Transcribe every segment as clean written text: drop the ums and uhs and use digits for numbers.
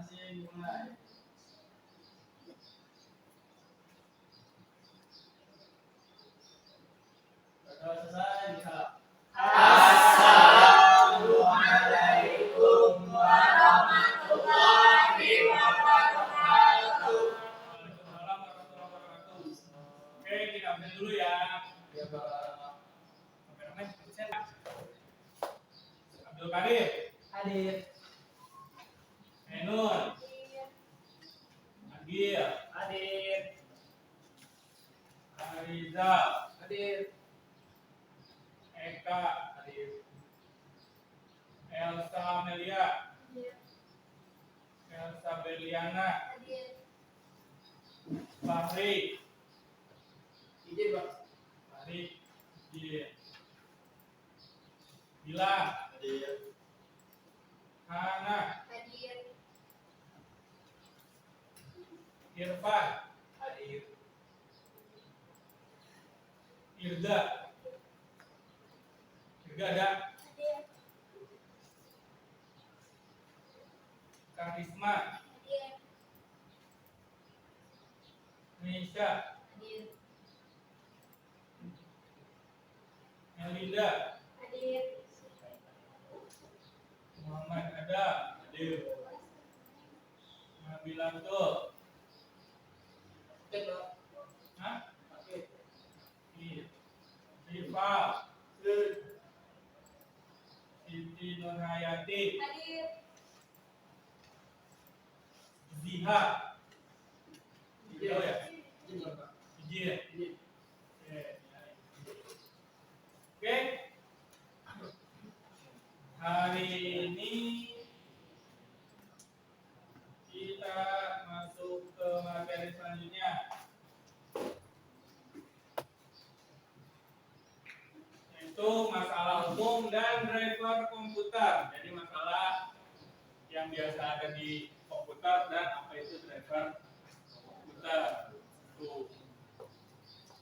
masing-masing mulai. Kalau selesai bisa. Assalamualaikum warahmatullahi wabarakatuh. Waalaikumsalam warahmatullahi wabarakatuh. Oke, kita ambil dulu ya. Ya, Pak. Kameramen, saya. Abdul Karim. Hadir. Ainun. Agil. Hadir. Ariza. Hadir. Eka. Hadir. Elsa Amelia. Hadir. Elsa Beliana. Hadir. Fahri. Izin, Pak. Fahri. Izin. Gilang. Hadir. Hana. Hadir. Irfan. Hadir. Irga. Irga ada. Hadir. Karisma. Hadir. Nisha. Hadir. Melinda. Hadir. Muhammad Adam. Hadir. Nabilanto. Cek, Pak. Hah? Oke. Iya. Siva. Siti Nurhayati. Hadir. Ziha. Izin, Tahu ya? Izin, Pak. Izin. Izin. Oke. Hari ini kita masuk ke materi selanjutnya, yaitu masalah umum dan driver komputer. Jadi masalah yang biasa ada di komputer dan apa itu driver komputer. Tuh.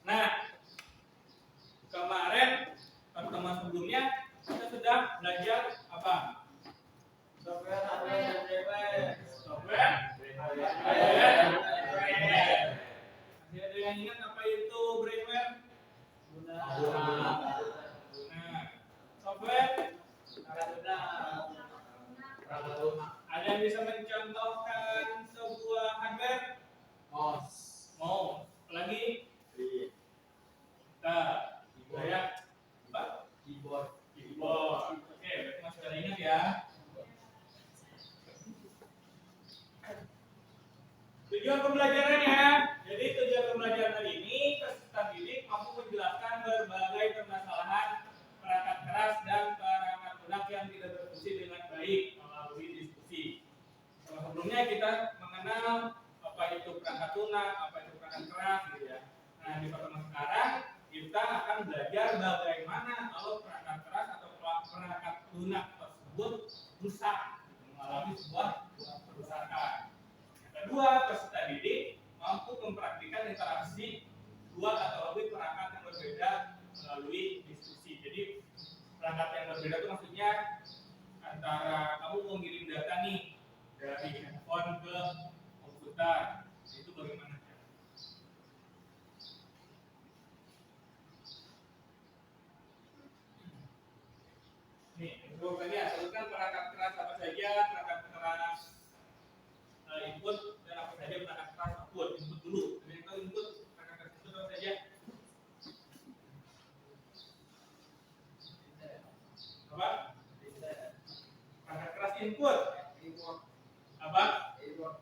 Nah, kemarin pertemuan sebelumnya kita sudah belajar apa? Software, hardware, dan driver. Software. Hardware. Masih ada yang ingat apa itu brainware? Guna. Nah, software. Ada yang bisa mencontohkan sebuah hardware? Mouse. Mouse. Lagi? Kita. Saya. Apa? Keyboard. Keyboard. Oke, berarti masih ada ingat ya. Tujuan pembelajarannya. Jadi tujuan pembelajaran hari ini peserta didik mampu menjelaskan berbagai permasalahan perangkat keras dan perangkat lunak yang tidak berfungsi dengan baik melalui diskusi. Kalau sebelumnya kita mengenal apa itu perangkat lunak, apa itu perangkat keras, gitu ya. Nah, di pertemuan sekarang kita akan belajar bagaimana kalau perangkat keras atau perangkat lunak tersebut rusak, mengalami sebuah kerusakan. Yang kedua, peserta didik mampu mempraktikkan interaksi dua atau lebih perangkat yang berbeda melalui diskusi. Jadi perangkat yang berbeda itu maksudnya antara kamu mau ngirim data nih dari handphone ke komputer, itu bagaimana? Nih, jawabannya sebutkan perangkat keras apa saja, perangkat keras input dan apa saja perangkat keras output. Input dulu. Jadi kalau input perangkat keras itu apa saja? Apa? Perangkat keras input. Apa?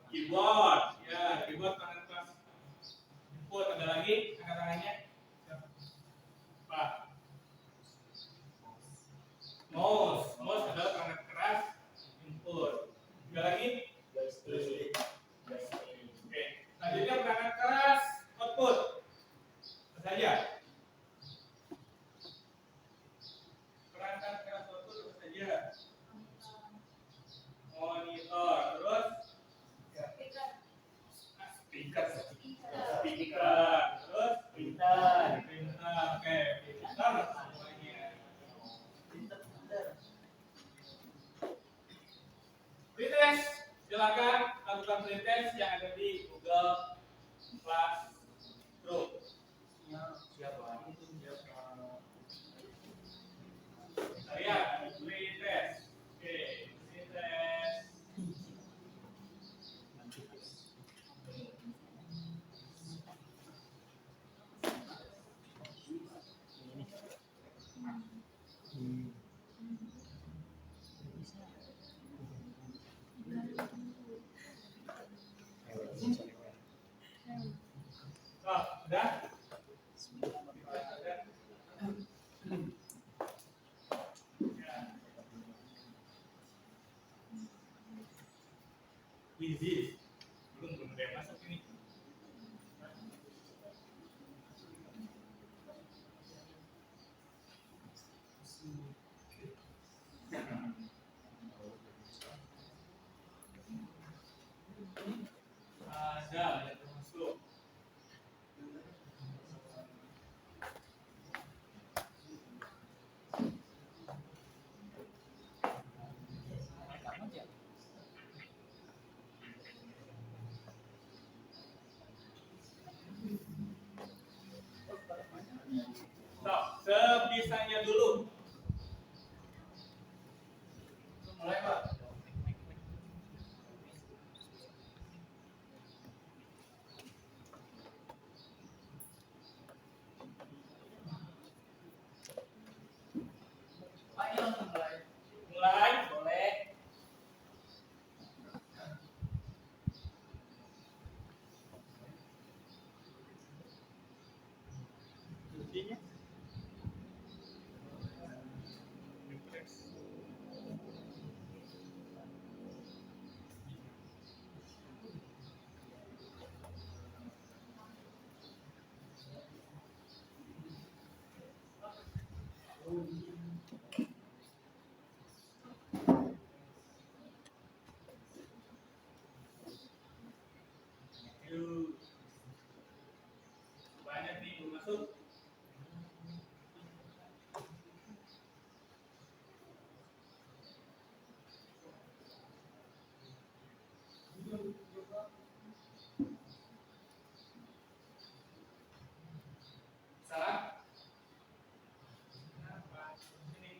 Keyboard. Ya, keyboard perangkat keras input. Ada lagi angkat-angkatnya? Apa? Mouse. Mouse adalah perangkat keras input. Ada lagi? Oke. Selanjutnya perangkat keras output. Apa saja? Perangkat keras output apa saja? Monitor. Terus? Speaker. Speaker. Terus? Printer. Printer. Oke. Printer semuanya. Pretest Silakan lakukan pretest yang ada di Google Classroom. Siapa? Lihat pretest. Oke, pretest. Oh, udah? Easy. Belum ada yang masuk ini. Ada yang masuk. Stop, sebisanya dulu. Mulai, Pak. Ayo mulai. Mulai, boleh. Intinya Yuk. Banyak nih belum masuk. Salah? Kenapa? Ini.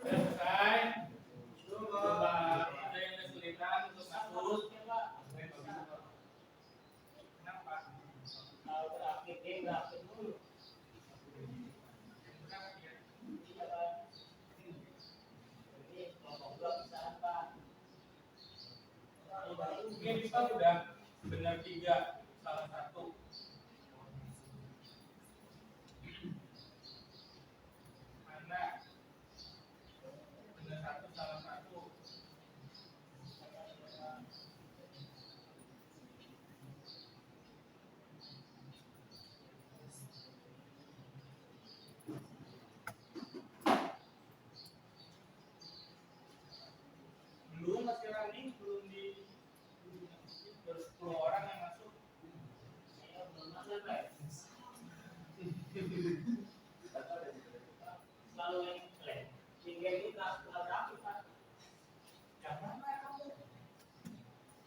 Selesai. Coba ada yang kesulitan untuk masuk. Kenapa? kalau terakhir dia terakhir dulu. Kenapa dia? Iya kan. Jadi kelompok dua bisa apa? Mungkin kita udah benar 3, salah 1. Mana? Benar 1, salah 1. Belum masih running, belum di baru 10 orang yang masuk. Saya belum masuk, Pak. Selalu yang klaim. Hingga ini kelas berapa, Pak? Yang mana kamu?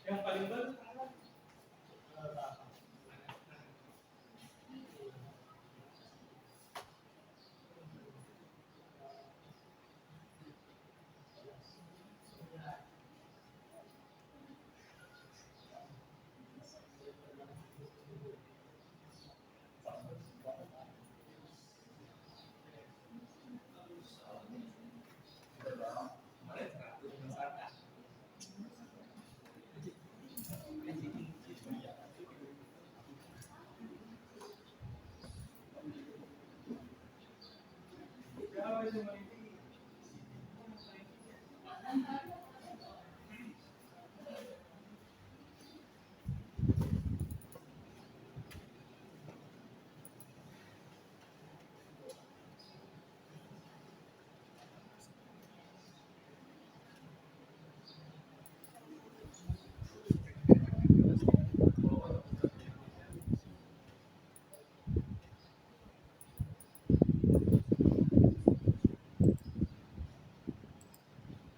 Yang paling baru mana? Berapa?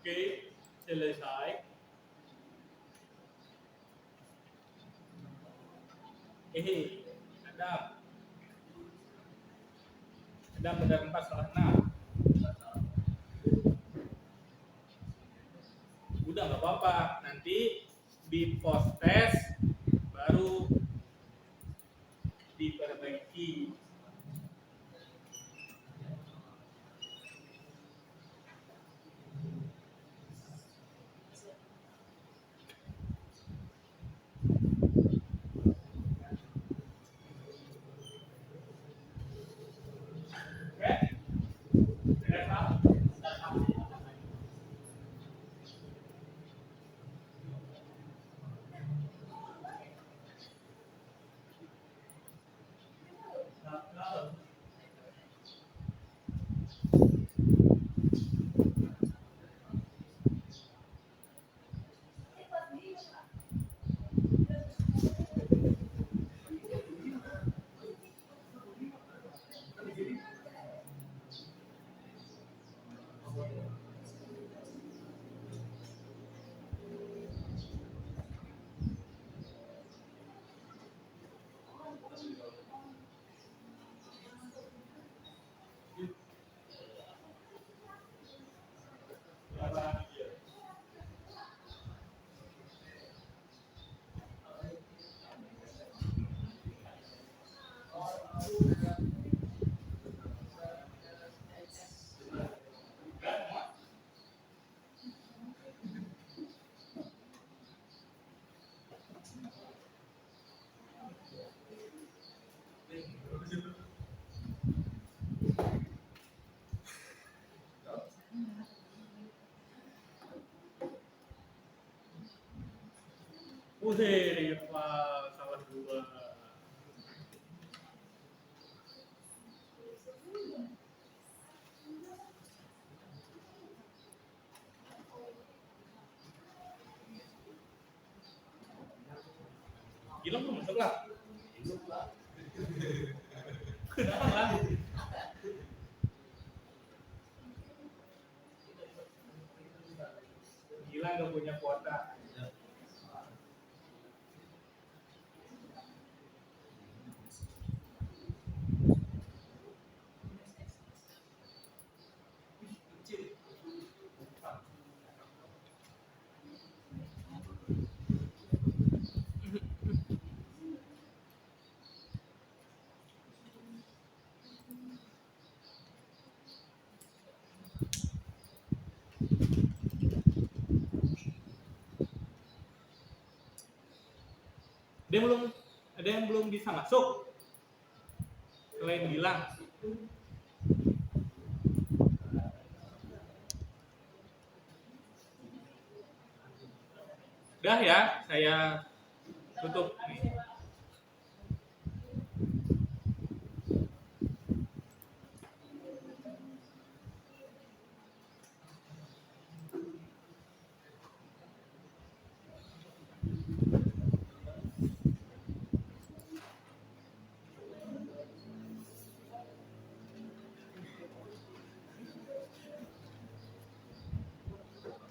Oke, selesai. Ada benar 4 salah 6. Udah nggak apa-apa, nanti di post test baru diperbaiki. Oke? Benar, Pak? Rival salah 2. Gila belum masuk lah. Kenapa? Gila nggak punya kuota. Ada yang belum bisa masuk selain Gilang. Udah ya, saya tutup nih.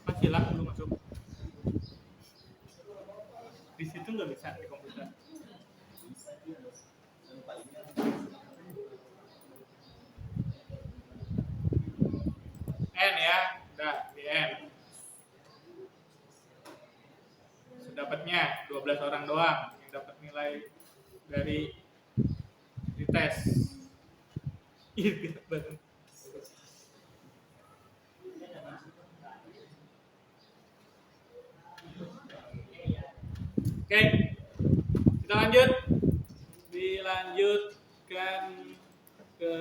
Masih lah belum masuk. Di situ nggak bisa di komputer. N ya, udah di N. Dapatnya 12 orang doang yang dapat nilai dari di tes. Iya, betul. Oke, kita lanjut. Dilanjutkan ke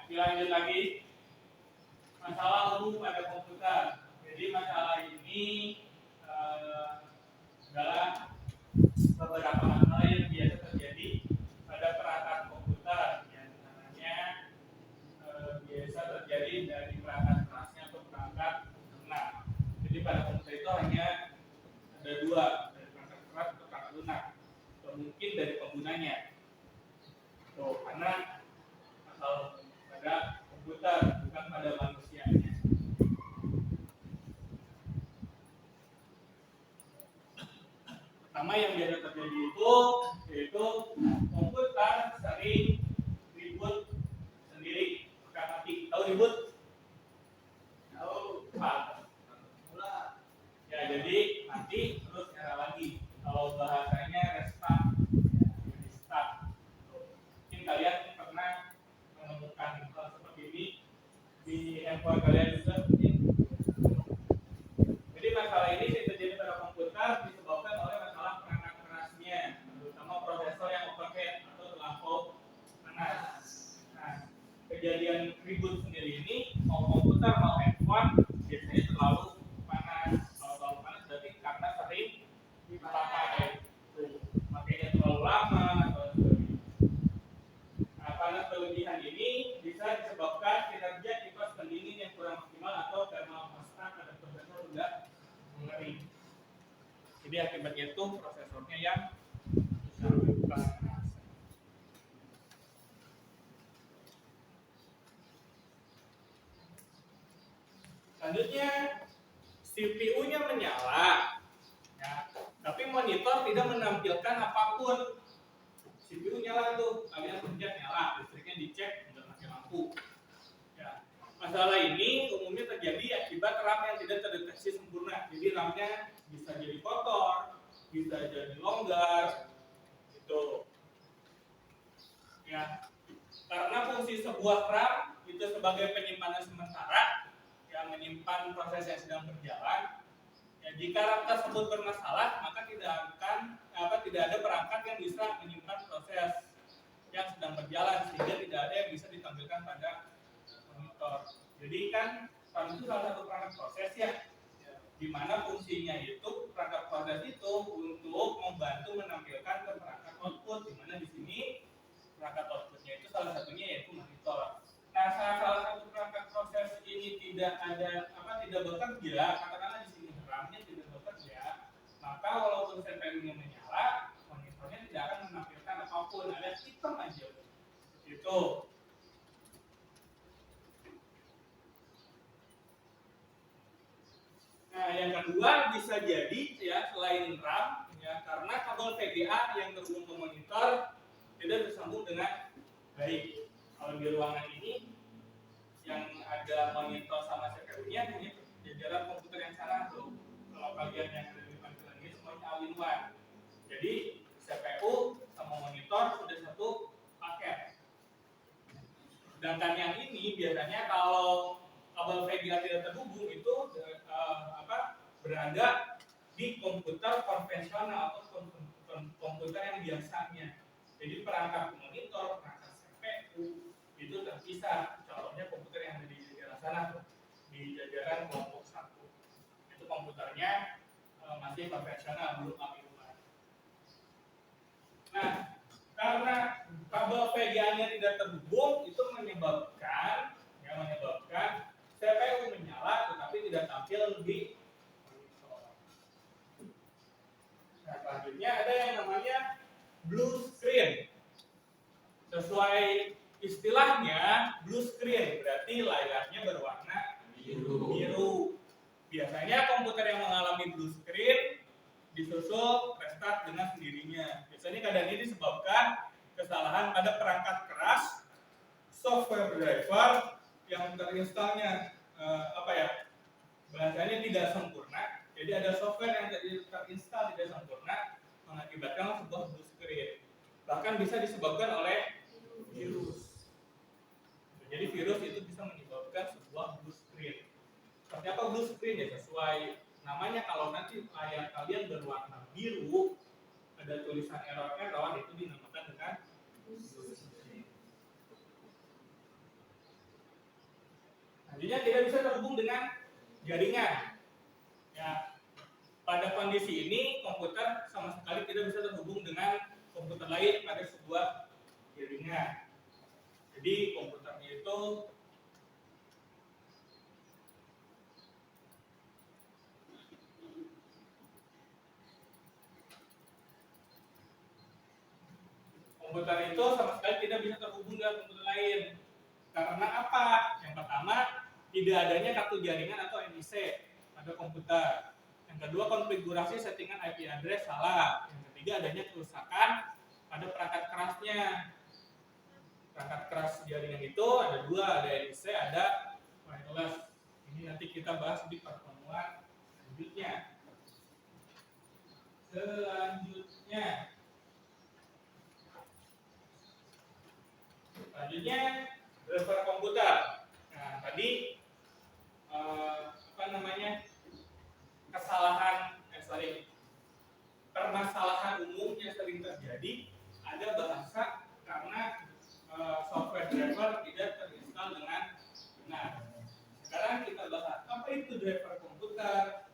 dilanjut lagi. Masalah umum pada komputer. Jadi masalah ini adalah beberapa hal yang biasa terjadi pada perangkat komputer yang namanya biasa terjadi dari perangkat kerasnya atau perangkat lunak. Jadi pada komputer itu hanya ada 2, dari perangkat keras atau perangkat lunak, atau mungkin dari penggunanya. Tuh, karena asal pada komputer bukan pada manusianya. Pertama yang biasa terjadi itu yaitu komputer sering ribut sendiri, bukan mati. Tahu ribut? Tahu? Pak. Ya, jadi mati terus nyala lagi. Kalau bahasanya restart, restart. Mungkin kalian pernah menemukan hal seperti ini di handphone kalian juga mungkin. Jadi masalah ini terjadi pada komputer disebabkan oleh masalah perangkat kerasnya, terutama prosesor yang overheat atau terlampau panas. Nah, kejadian ribut sendiri ini mau komputer mau handphone biasanya terlalu panas. Kalau terlalu panas berarti karena sering dipakai, makanya terlalu lama atau sebagainya. Nah, panas berlebihan ini bisa disebabkan kinerja kipas pendingin yang kurang maksimal atau thermal overstarts pada prosesor sudah mengering. Jadi akibatnya itu prosesornya yang panas. Selanjutnya CPU-nya menyala, ya, tapi monitor tidak menampilkan apapun. CPU nyala tuh, kalian pencet nyala, listriknya dicek, udah mati lampu. Ya. Masalah ini umumnya terjadi akibat RAM yang tidak terdeteksi sempurna. Jadi RAM-nya bisa jadi kotor, bisa jadi longgar, gitu. Ya, karena fungsi sebuah RAM itu sebagai penyimpanan sementara yang menyimpan proses yang sedang berjalan. Ya, jika RAM tersebut bermasalah, maka tidak ada perangkat yang bisa menyimpan proses yang sedang berjalan sehingga tidak ada yang bisa ditampilkan pada monitor. Jadi kan RAM itu salah satu perangkat proses ya, di mana fungsinya itu perangkat proses itu untuk membantu menampilkan ke perangkat output, di mana di sini perangkat outputnya itu salah satunya yaitu monitor. Nah, salah satu perangkat proses ini tidak bekerja, katakanlah di sini RAM-nya tidak bekerja, maka walaupun CPU-nya menyala, monitornya tidak akan menampilkan apapun, ada hitam aja. Itu. Nah, yang kedua bisa jadi ya selain RAM, ya karena kabel VGA yang terhubung ke monitor tidak tersambung dengan baik. Kalau di ruangan ini yang ada monitor sama CPU-nya hanya jajaran komputer yang sana tuh. Kalau kalian yang ada di depan kalian ini semuanya all-in-one. Jadi CPU sama monitor sudah satu paket. Sedangkan yang ini biasanya kalau kabel VGA tidak terhubung itu berada di komputer konvensional atau komputer yang biasanya. Jadi perangkat monitor, perangkat CPU itu terpisah. Contohnya komputer yang ada di jajaran sana tuh, di jajaran kelompok 1. Itu komputernya masih konvensional, belum all-in-one. Nah, karena kabel VGA-nya tidak terhubung, itu menyebabkan CPU menyala tetapi tidak tampil di monitor. Nah, selanjutnya ada yang namanya blue screen. Sesuai istilahnya, blue screen berarti layarnya berwarna biru. Biasanya komputer yang mengalami blue screen disusul restart dengan sendirinya. Biasanya keadaan ini disebabkan kesalahan pada perangkat keras, software driver yang terinstalnya bahasanya tidak sempurna. Jadi ada software yang terinstal tidak sempurna mengakibatkan sebuah blue screen. Bahkan bisa disebabkan oleh virus. Jadi virus itu bisa menyebabkan sebuah blue screen. Seperti apa blue screen ya? Sesuai namanya, kalau nanti layar kalian berwarna biru, ada tulisan error itu dinamakan dengan blue screen. Nantinya tidak bisa terhubung dengan jaringan. Ya, pada kondisi ini komputer sama sekali tidak bisa terhubung dengan komputer lain pada sebuah jaringan. Jadi komputernya itu komputer itu sama sekali tidak bisa terhubung dengan komputer lain. Karena apa? Yang pertama, tidak adanya kartu jaringan atau NIC pada komputer. Yang kedua, konfigurasi settingan IP address salah. Yang ketiga, adanya kerusakan pada perangkat kerasnya. Perangkat keras jaringan itu ada dua, ada NIC, ada wireless. Ini nanti kita bahas di pertemuan selanjutnya. Selanjutnya driver komputer. Nah, tadi permasalahan umum yang sering terjadi ada bahasa karena software driver tidak terinstall dengan benar. Sekarang kita bahas apa itu driver komputer.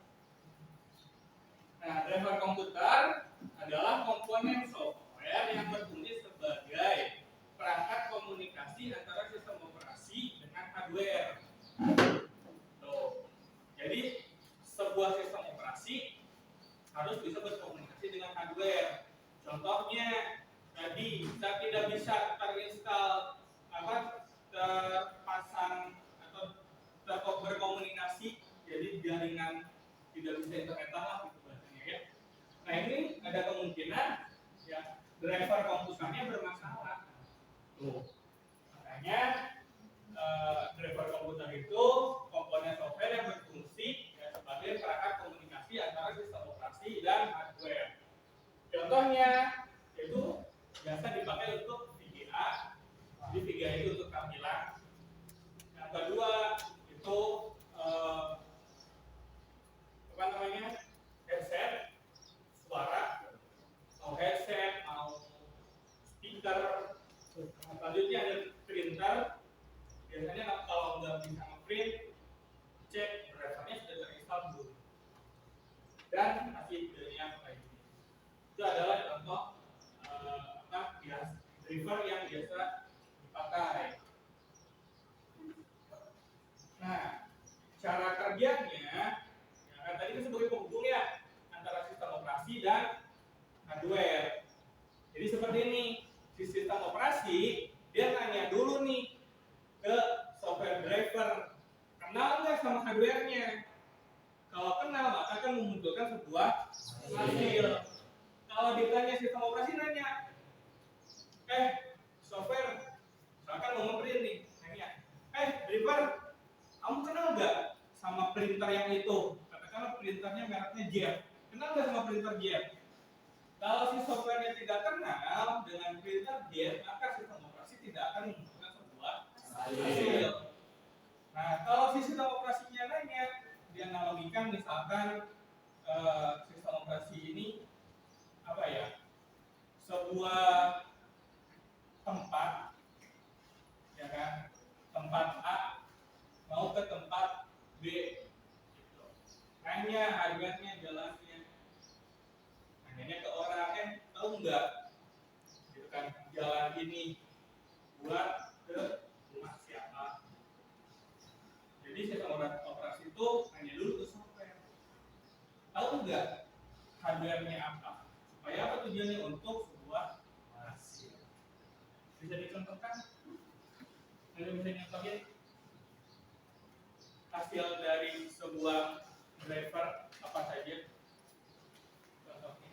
Nah, driver komputer adalah komponen software yang berfungsi sebagai perangkat komunikasi antara sistem operasi dengan hardware. Tuh. Jadi sebuah sistem operasi harus bisa berkomunikasi dengan hardware. Contohnya tadi kita tidak bisa terinstall terpasang atau berkomunikasi, jadi jaringan tidak bisa internet lah gitu bahasanya ya. Nah, ini ada kemungkinan ya driver komputernya bermasalah. Tuh. Makanya driver komputer itu komponen software yang berfungsi ya, sebagai perangkat komunikasi antara sistem operasi dan hardware. Contohnya itu biasa dipakai untuk VGA. Jadi VGA itu untuk tampilan. Yang kedua itu headset, suara, mau headset, mau speaker. Selanjutnya ada printer. Biasanya kalau nggak bisa nge-print, cek drivernya sudah terinstall belum. Dan kasih videonya kayak gini. Itu adalah contoh driver yang biasa dipakai. Nah, cara kerjanya, ya kan tadi itu sebagai penghubung ya antara sistem operasi dan hardware. Jadi seperti ini, di sistem operasi dia nanya dulu nih ke software driver, kenal nggak sama hardware-nya? Kalau kenal maka akan memunculkan sebuah hasil. Kalau ditanya sistem operasi nanya, software, misalkan mau nge-print nih, nanya, driver, kamu kenal nggak sama printer yang itu? Katakanlah printernya mereknya Jet. Kenal nggak sama printer Jet? Kalau si softwarenya tidak kenal dengan printer Jet, maka sistem operasi tidak akan memunculkan sebuah hasil. Nah, kalau si sistem operasinya nanya, dia analogikan misalkan sistem operasi ini sebuah tempat, ya kan? Tempat A mau ke tempat B, gitu. Nanya harganya, jalannya, nanya ke orang, tahu nggak, gitu kan, jalan ini buat ke rumah siapa? Jadi sistem operasi itu nanya dulu ke software, tahu nggak hardware-nya apa? Supaya apa tujuannya? Untuk sebuah hasil. Bisa dicontohkan? Ada bisa dicontohin hasil dari sebuah driver apa saja? Contohnya.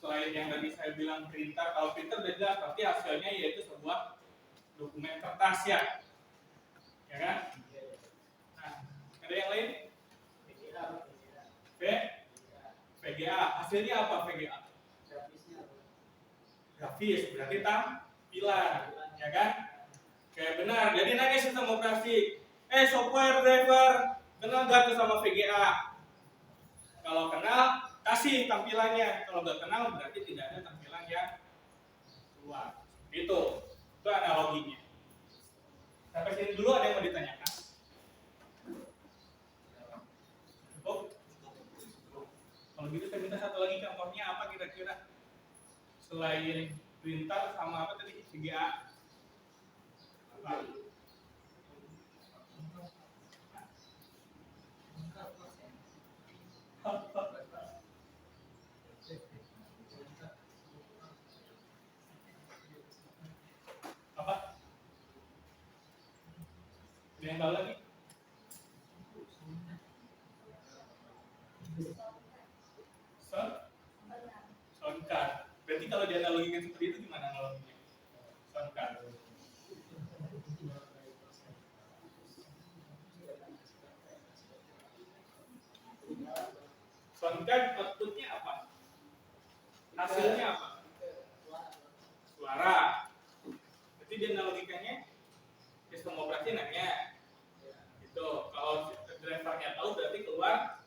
Selain yang tadi saya bilang printer, kalau printer udah jelas, berarti hasilnya yaitu sebuah dokumen kertas ya kan? Nah, ada yang lain? VGA. Hasilnya apa VGA? Grafis, berarti tampilan, ya kan? Oke, benar. Jadi nanya sistem operasi, software driver, kenal nggak tuh sama VGA? Kalau kenal, kasih tampilannya. Kalau nggak kenal, berarti tidak ada tampilan yang keluar. Itu analoginya. Sampai sini dulu, ada yang mau ditanyakan? Cukup? Kalau gitu saya minta satu lagi contohnya apa kira-kira? Selain printer sama apa tadi? VGA. maka outputnya apa? Hasilnya apa? Suara. Jadi dinamikanya sistem operasi nanya. Itu kalau drivernya tahu berarti keluar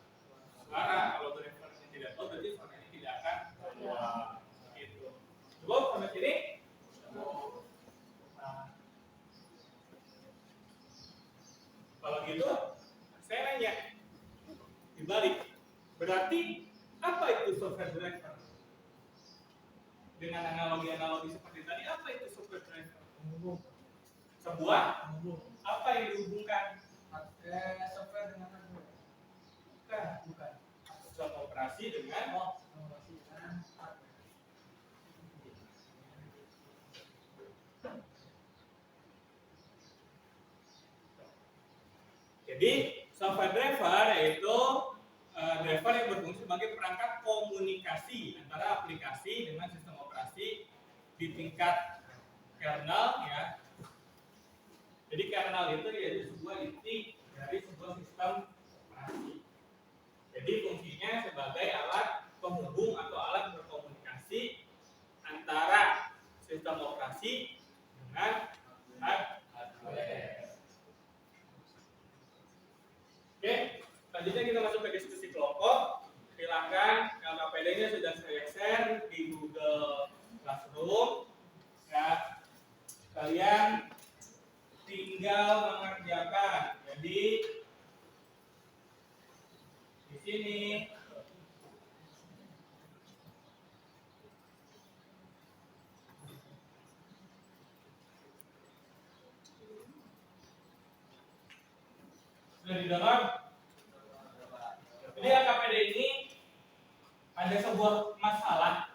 suara. Kalau drivernya tidak tahu berarti suaranya tidak akan keluar. Gitu. Cukup sampai sini? Kalau gitu, saya nanya dibalik. Berarti apa itu software driver? Dengan analogi-analogi seperti tadi, apa itu software driver? Sebuah apa yang dihubungkan Software dengan hardware. Bukan. sistem operasi dengan Operasi dengan hardware. Jadi software driver yaitu driver yang berfungsi sebagai perangkat komunikasi antara aplikasi dengan sistem operasi di tingkat kernel ya. Jadi kernel itu yaitu sebuah inti dari sebuah sistem operasi. Jadi fungsinya sebagai alat penghubung atau alat berkomunikasi antara sistem operasi dengan hardware. Oke, selanjutnya kita masuk ke diskusi kelompok. Silakan LKPD-nya sudah saya share di Google Classroom. Ya, kalian tinggal mengerjakan. Jadi di sini sudah didengar? Jadi LKPD ini ada sebuah masalah.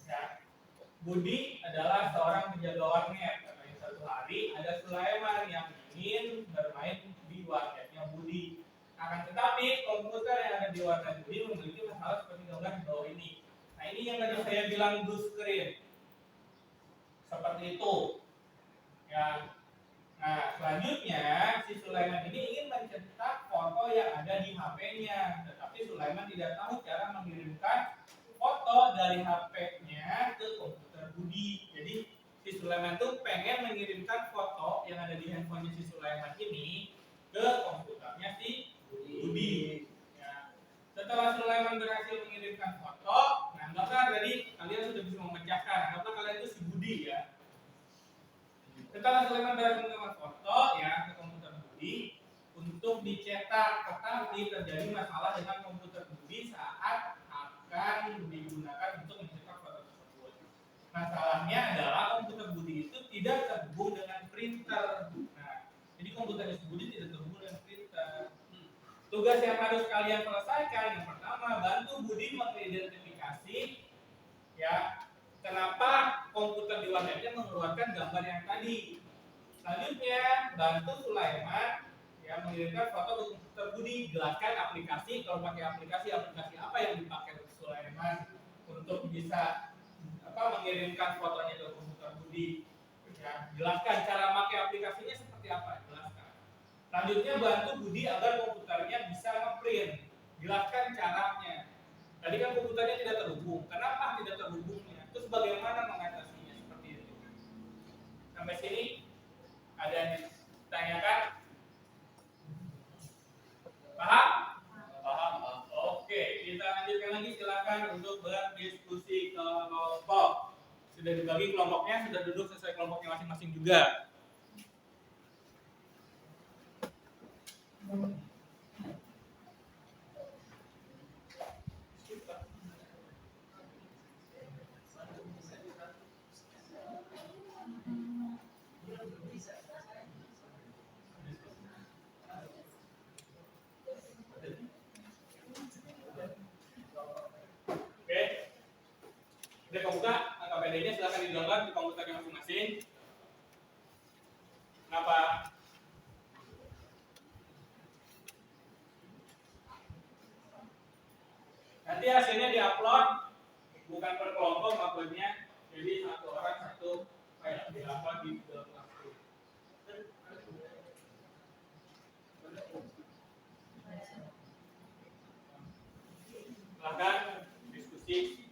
Ya. Budi adalah seorang penjaga warnet. Katanya satu hari ada Sulaiman yang ingin bermain di warnetnya Budi. Akan tetapi komputer yang ada di warnet Budi memiliki masalah seperti gambar di bawah ini. Nah ini yang tadi saya bilang blue screen. Seperti itu. Ya. Nah, selanjutnya si Sulaiman ini ingin mencetak foto yang ada di HP-nya, tetapi Sulaiman tidak tahu cara mengirimkan foto dari HP-nya ke komputer Budi. Jadi si Sulaiman tuh pengen mengirimkan foto yang ada di handphonenya si Sulaiman ini ke komputernya si Budi. Ya. Setelah Sulaiman berhasil mengirimkan foto, nah anggaplah tadi kalian sudah bisa memecahkan, anggaplah kalian itu si Budi ya. Setelah Sulaiman berhasil mengirimkan foto ya ke komputer Budi untuk dicetak, tetapi terjadi masalah dengan komputer Budi saat akan digunakan untuk mencetak foto tersebut. Masalahnya adalah komputer Budi itu tidak terhubung dengan printer. Nah, jadi komputernya Budi tidak terhubung dengan printer. Tugas yang harus kalian selesaikan yang pertama, bantu Budi mengidentifikasi ya kenapa komputer di warnetnya mengeluarkan gambar yang tadi. Selanjutnya, bantu Sulaiman yang mengirimkan foto ke komputer Budi. Jelaskan aplikasi, kalau pakai aplikasi apa yang dipakai Sulaiman untuk bisa mengirimkan fotonya ke komputer Budi. Ya, jelaskan cara pakai aplikasinya seperti apa. Jelaskan. Selanjutnya, bantu Budi agar komputernya bisa nge-print. Jelaskan caranya. Tadi kan komputernya tidak terhubung. Kenapa tidak terhubungnya? Terus bagaimana mengatasinya seperti itu? Sampai sini ada yang ditanyakan? Paham? Paham. Oke, kita lanjutkan lagi. Silakan untuk berdiskusi kelompok. Sudah dibagi kelompoknya, sudah duduk sesuai kelompoknya masing-masing juga. Udah kebuka KPD-nya, silahkan didownload di komputernya masing-masing. Kenapa? Nanti hasilnya diupload, bukan per kelompok uploadnya, jadi satu orang satu file diupload di Google Classroom. Silahkan diskusi.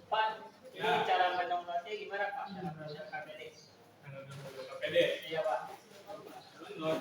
Pak, ini Ya. cara mendownloadnya gimana Pak? Cara mendownload KPD? KPD. Iya Pak. Download.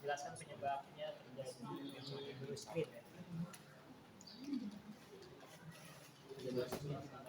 jelaskan penyebabnya terjadi blue screen ya. Jelaskan gimana?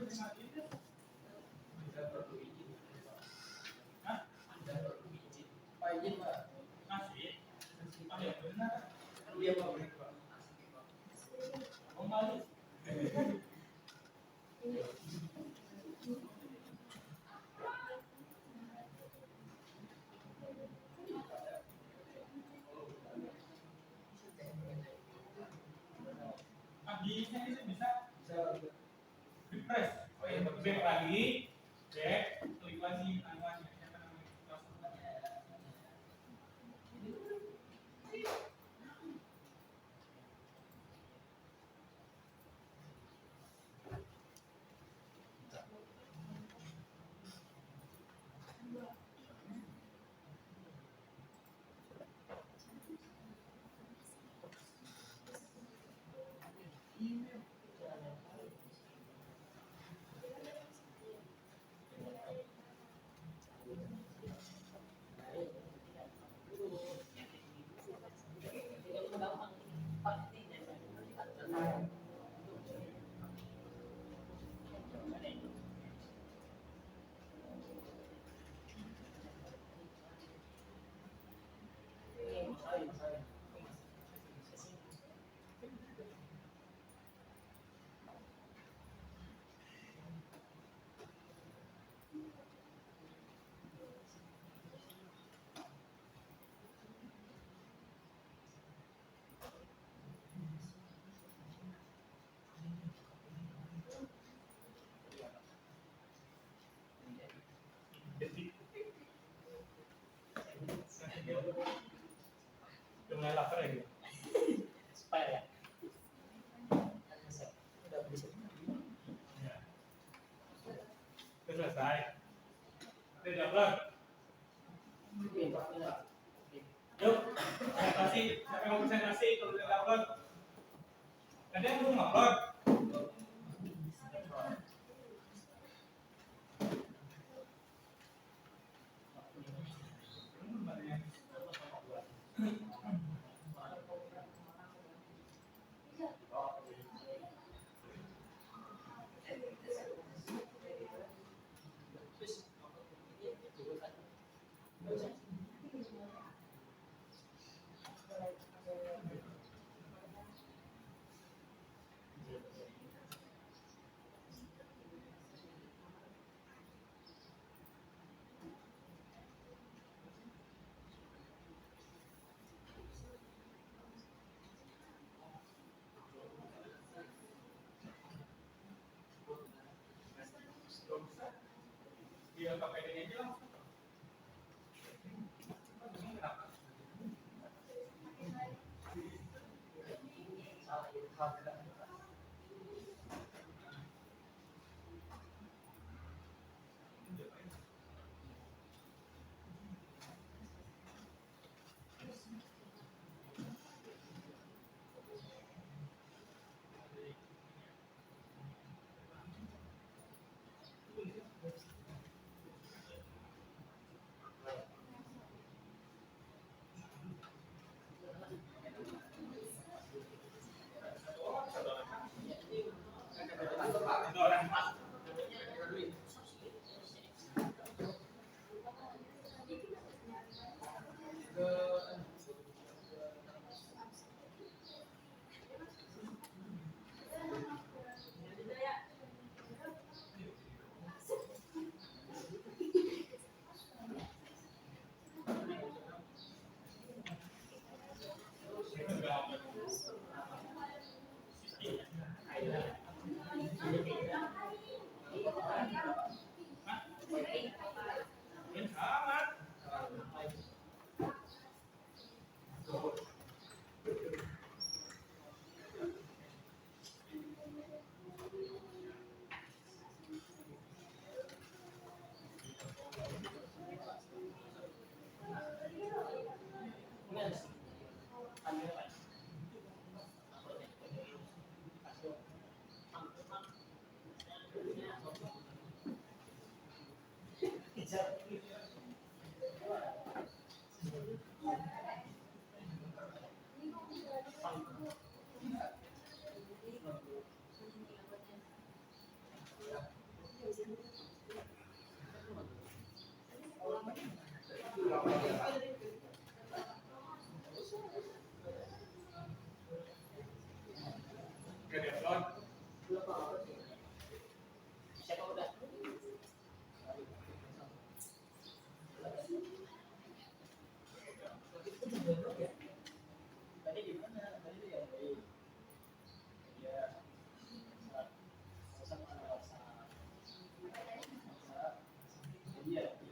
Bisa perlu izin. Hah? Bisa perlu izin. Pak izin Pak. Masih. Oh ya benar. Iya Pak, benar Pak. Oh malu. Bisa itu bisa. Refresh. Oh ya, back lagi. Back, klik lagi anuannya. Apa namanya? Udah mulai lapar ya gitu? Supaya ya. Udah bisa. Ya. Udah selesai. Udah dapet. Yuk, presentasi. Siapa yang mau presentasi? Kalau udah dapet. Ada yang belum upload? Iya, pakai ini aja langsung. Satu orang. On. Siapa udah? Tadi di mana? Tadi yang di ya sama iya iya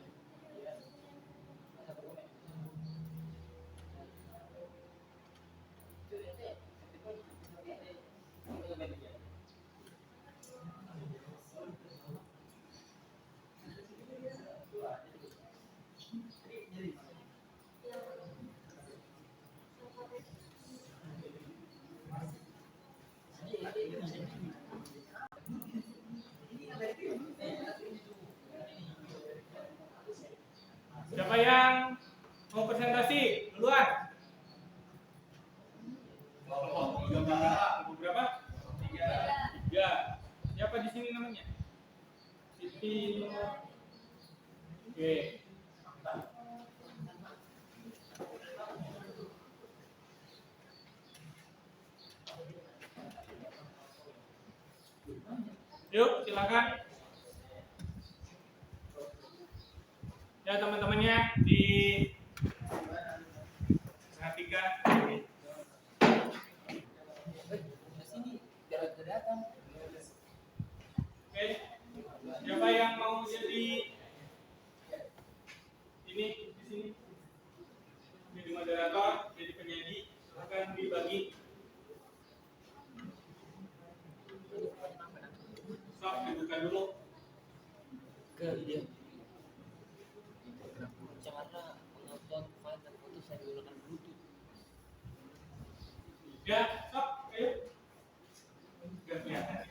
Siapa yang mau presentasi? Duluan. Berapa? Tiga. Siapa di sini namanya? Siti. Oke. Yuk, silakan. Ya teman-temannya perhatikan. Oke, siapa yang mau jadi ini di sini? Jadi moderator, jadi penyanyi, akan dibagi. Sok dibuka dulu. ke dia cara menonton file dan foto saya menggunakan Bluetooth. Ya, sok, ayo. Biar kelihatan.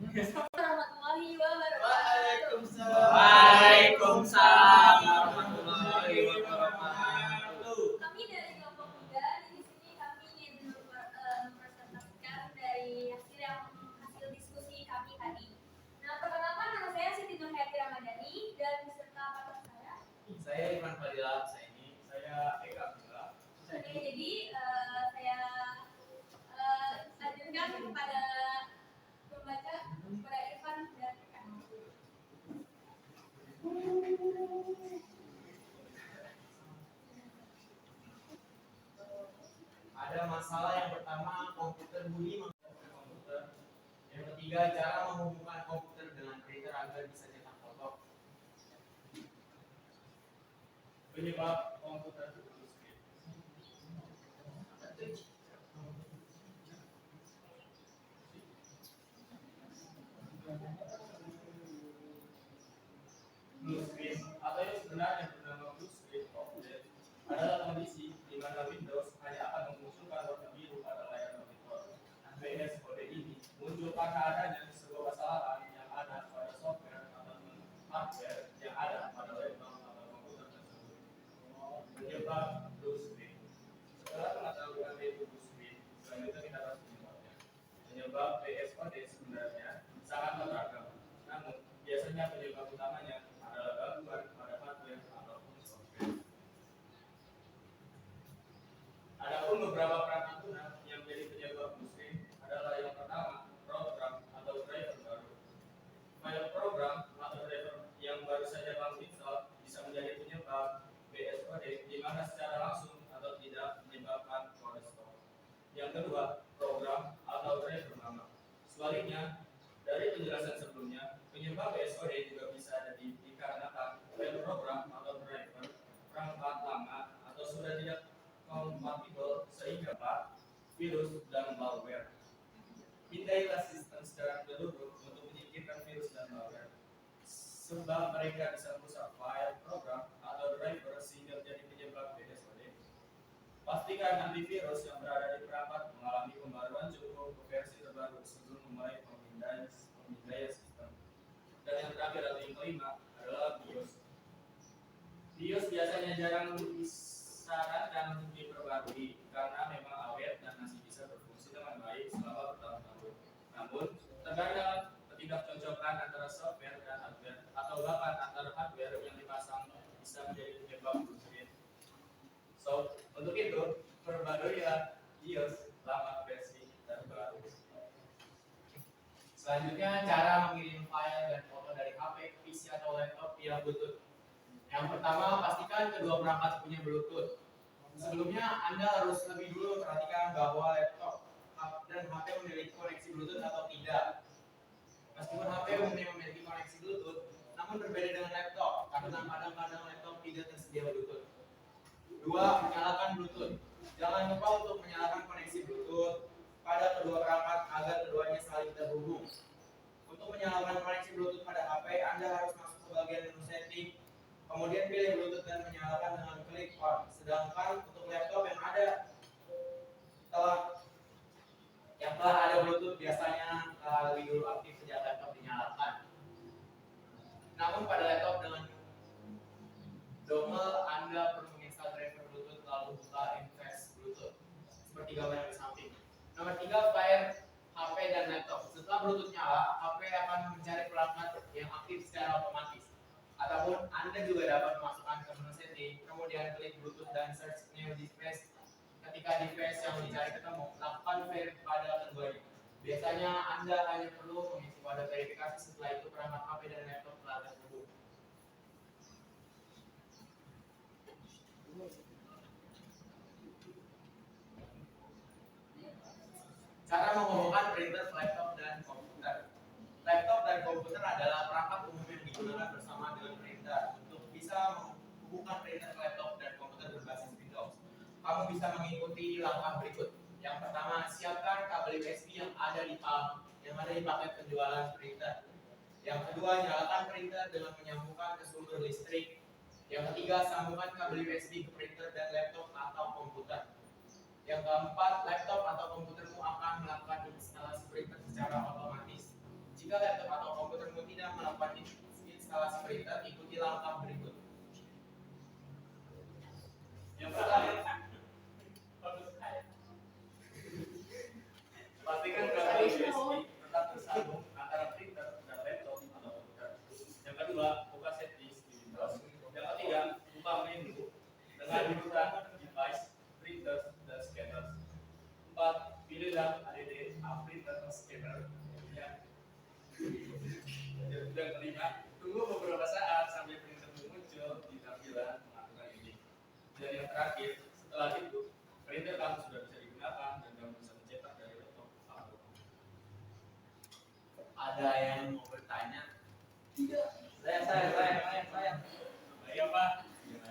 Warahmatullahi wabarakatuh. Waalaikumsalam warahmatullahi wabarakatuh. Kami dari kelompok muda di sini kami ingin mempresentasikan dari hasil diskusi kami tadi. Nah, perkenalkan nama saya Siti Nurhayati Ramadhani dan beserta partner saya. Saya Iman Fadila, Saya Eka Abdullah. Oke, jadi saya lanjutkan kepada pembaca kepada Irfan dan Eka. ada masalah yang pertama komputer bunyi menggunakan komputer. Yang ketiga cara menghubungkan komputer dengan printer agar bisa cetak foto. Penyebab komputer putus. Blue screen atau yang sebenarnya bernama blue screen of death adalah kondisi di mana Windows hanya akan memunculkan warna biru pada layar monitor. BSOD ini muncul karena adanya sebuah kesalahan yang ada pada software atau hardware yang ada pada laptop atau komputer tersebut. Penyebab blue screen. Setelah mengetahui apa itu blue screen, selanjutnya kita bahas penyebabnya. Penyebab BSOD sebenarnya sangat beragam, namun biasanya penyebab utamanya adalah gangguan pada hardware ataupun software. Adapun beberapa perangkat lunak yang menjadi penyebab blue screen adalah yang pertama, program atau driver baru. File program atau driver yang baru saja kamu install bisa menjadi penyebab BSOD di mana secara langsung atau tidak menyebabkan kode stop. Yang kedua, program atau driver lama. Sebaliknya, dari penjelasan sebelumnya, penyebab BSOD juga bisa dikarenakan file program atau driver perangkat lama atau sudah tidak kompatibel sehingga virus dan malware. Pindailah sistem secara menyeluruh untuk menyingkirkan virus dan malware, sebab mereka bisa merusak file program atau driver sehingga menjadi penyebab BSOD. Pastikan antivirus yang berada di perangkat mengalami pembaruan cukup ke versi terbaru sebelum memulai pemindaian sistem. Dan yang terakhir atau yang kelima adalah BIOS. BIOS biasanya jarang disarankan untuk diperbarui karena memang awet dan masih bisa berfungsi dengan baik selama bertahun-tahun. Namun, terkadang ketidakcocokan kecocokan antara software dan hardware atau bahkan antara hardware yang dipasang bisa menjadi penyebab mesin. So, untuk itu perbarui BIOS lama versi terbaru. Selanjutnya, cara mengirim file dan foto dari HP ke PC atau laptop via Bluetooth. Yang pertama, pastikan kedua perangkat punya Bluetooth. Sebelumnya, Anda harus lebih dulu memperhatikan bahwa laptop dan HP memiliki koneksi Bluetooth atau tidak. Meskipun HP memiliki koneksi Bluetooth, namun berbeda dengan laptop, karena kadang-kadang laptop tidak tersedia Bluetooth. 2. Menyalakan Bluetooth. Jangan lupa untuk menyalakan koneksi Bluetooth pada kedua perangkat agar keduanya saling terhubung. Untuk menyalakan koneksi Bluetooth pada HP, Anda harus masuk ke bagian menu setting, kemudian pilih Bluetooth dan menyalakan dengan klik on. Sedangkan untuk laptop yang telah ada Bluetooth biasanya lebih dulu aktif sejak laptop dinyalakan. Namun pada laptop dengan dongle, Anda perlu menginstal driver Bluetooth lalu buka interface Bluetooth seperti gambar yang di samping. Nomor 3, pair HP dan laptop. Setelah Bluetooth nyala, HP akan mencari perangkat yang aktif secara otomatis. Ataupun Anda juga dapat memasukkan ke menu setting, kemudian klik Bluetooth dan search new device. Ketika device yang dicari ketemu, lakukan verify pada keduanya. Biasanya Anda hanya perlu mengisi kode verifikasi, setelah itu perangkat HP dan laptop telah terhubung. Cara menghubungkan printer, laptop, dan komputer. Laptop dan komputer adalah perangkat umum yang digunakan bersama dengan printer. Untuk bisa menghubungkan printer, laptop, dan komputer berbasis Windows, kamu bisa mengikuti langkah berikut. Yang pertama, siapkan kabel USB yang ada di paket penjualan printer. Yang kedua, nyalakan printer dengan menyambungkan ke sumber listrik. Yang ketiga, sambungkan kabel USB ke printer dan laptop atau komputer. Yang keempat, laptop atau komputermu akan melakukan instalasi printer secara otomatis. Jika laptop atau komputermu tidak melakukan instalasi printer, ikuti langkah berikut. Yang pertama, pastikan kabel USB tetap tersambung antara printer dan laptop atau komputer. Yang kedua, buka settings di Windows. Yang ketiga, buka menu dengan urutan device, printer, dan scanner. 4. Pilihlah ADD printer scanner. Yang kelima, tunggu beberapa saat sampai printer muncul di tampilan pengaturan ini. Dan yang terakhir, setelah itu, printer kamu sudah bisa digunakan dan kamu bisa mencetak dari laptop atau komputer. Ada yang mau bertanya? Tidak. Saya. Siapa?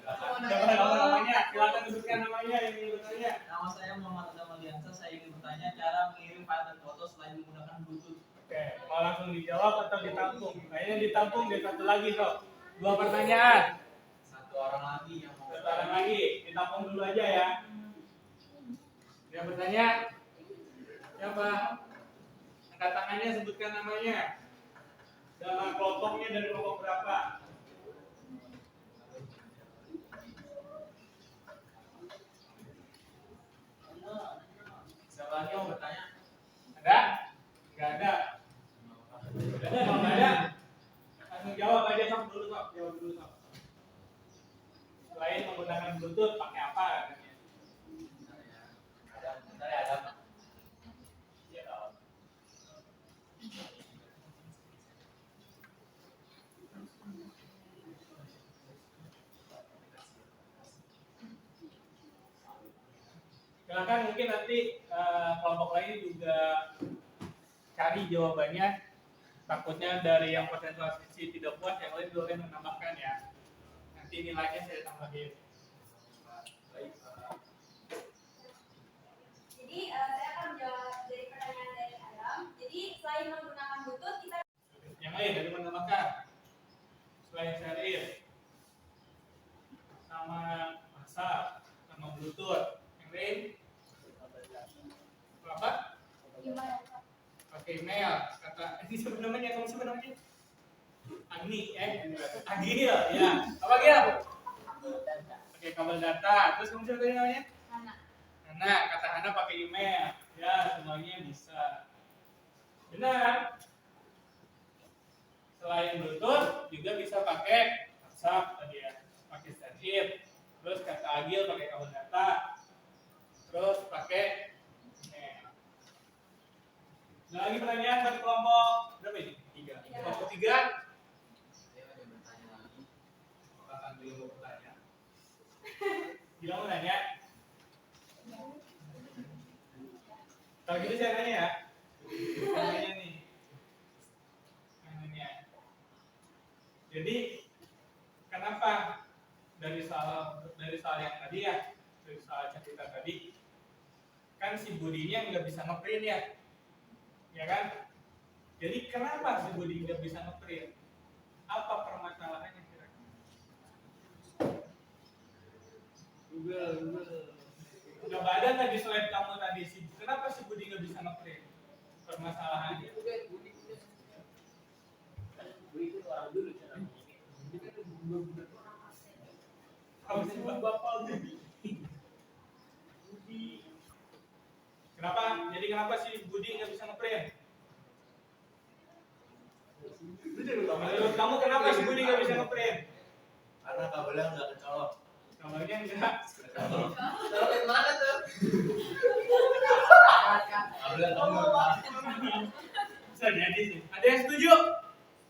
Siapa namanya? Silakan sebutkan namanya yang ingin bertanya. Nama saya Muhammad Adam Aliansa. Saya ingin bertanya cara mengirim file dan foto selain menggunakan Bluetooth. Oke, mau langsung dijawab atau ditampung? Kayaknya ditampung deh, satu lagi sob. 2 pertanyaan. Satu orang lagi yang mau Satu orang lagi, ditampung dulu aja ya. Yang bertanya, siapa? Angkat tangannya, sebutkan namanya. Dalam kelompoknya dari kelompok berapa? Siapa lagi yang mau bertanya? Ada? Nggak ada. Nggak ada, kalau nggak ada, langsung jawab aja sob dulu sob. Jawab dulu sob. Selain menggunakan Bluetooth, pakai apa? Bentar ya, ada. Ya, silakan mungkin nanti kelompok lain juga cari jawabannya. Takutnya dari yang presentasi tidak puas, yang lain boleh menambahkan ya. Nanti nilainya saya tambahin. Baik. Jadi saya akan menjawab dari pertanyaan dari Adam. Jadi selain menggunakan Bluetooth, kita Yang lain dari menambahkan. Selain serial, sama masa, sama Bluetooth. Yang lain? Apa? gimana? Pakai email. Kata ini siapa namanya? Kamu siapa namanya? Agni, Agil, ya. Apa Gil? Pakai kabel data. Terus kamu siapa tadi namanya? Mana? Hana, kata Hana pakai email. Ya, semuanya bisa. Benar. Selain Bluetooth juga bisa pakai WhatsApp tadi ya, pakai stand-in. Terus kata Agil pakai kabel data. Terus pakai email. Ada lagi pertanyaan satu kelompok berapa ini? 3. Kelompok 3. Saya ada bertanya lagi. Akan beliau mau bertanya. Bilang mau nanya. Kalau gitu saya nanya ya. Nanya nih. Nanya. Jadi kenapa dari soal yang tadi ya, dari soal cerita tadi, kan si Budinya nggak bisa ngeprint ya kan? Jadi kenapa si Budi nggak bisa ngeprint? Apa permasalahannya kira-kira? Google. Coba ada nggak di slide kamu tadi sih? Kenapa si Budi nggak bisa ngeprint? Permasalahannya. Budi itu orang dulu cara Kamu sih bapak Budi. Kenapa? Jadi kenapa si Budi nggak bisa ngeprint? Menurut kamu kenapa si Budi nggak bisa ngeprint? karena kabelnya nggak kecolok. Kabarnya enggak. Colokin mana tuh? Kabelnya kecolok. Bisa jadi sih. Ada yang setuju?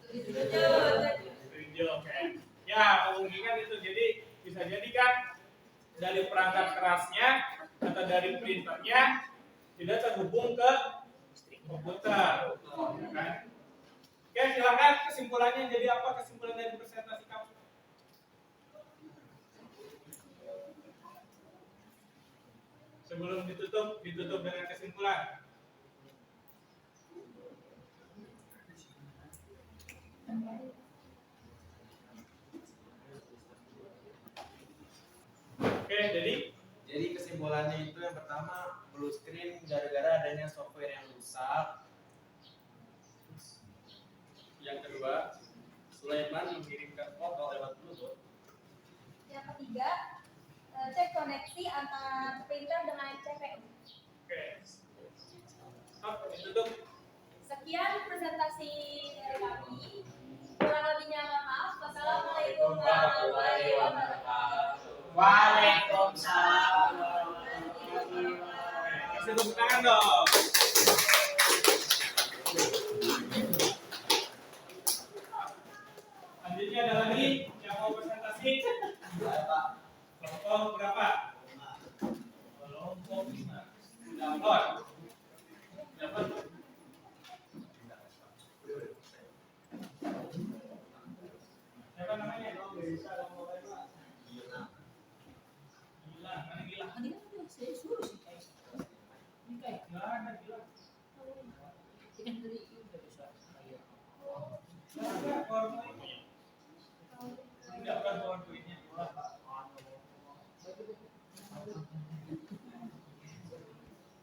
Setuju. Oke. Ya, kemungkinan itu. Jadi bisa jadi kan dari perangkat kerasnya atau dari printernya tidak terhubung ke komputer. Ya kan? Oke, silakan kesimpulannya jadi apa kesimpulan dari presentasi kamu? Sebelum ditutup dengan kesimpulan. Oke, jadi kesimpulannya itu yang pertama blue screen gara-gara adanya software yang rusak. yang kedua, Sulaiman mengirimkan foto lewat Bluetooth. Yang ketiga, cek koneksi antara printer dengan CPU. Oke. Stop, ditutup. Sekian presentasi dari kami. Kurang lebihnya mohon maaf. Wassalamualaikum warahmatullahi wabarakatuh. Waalaikumsalam. Kasih tepuk tangan dong. Selanjutnya ada lagi yang mau presentasi. Kelompok berapa? Kelompok 5. Dapat. Siapa namanya? Gila. Mana Gila? Nggak ada Gila. Nggak ada PowerPoint-nya. Enggak, bukan PowerPoint-nya.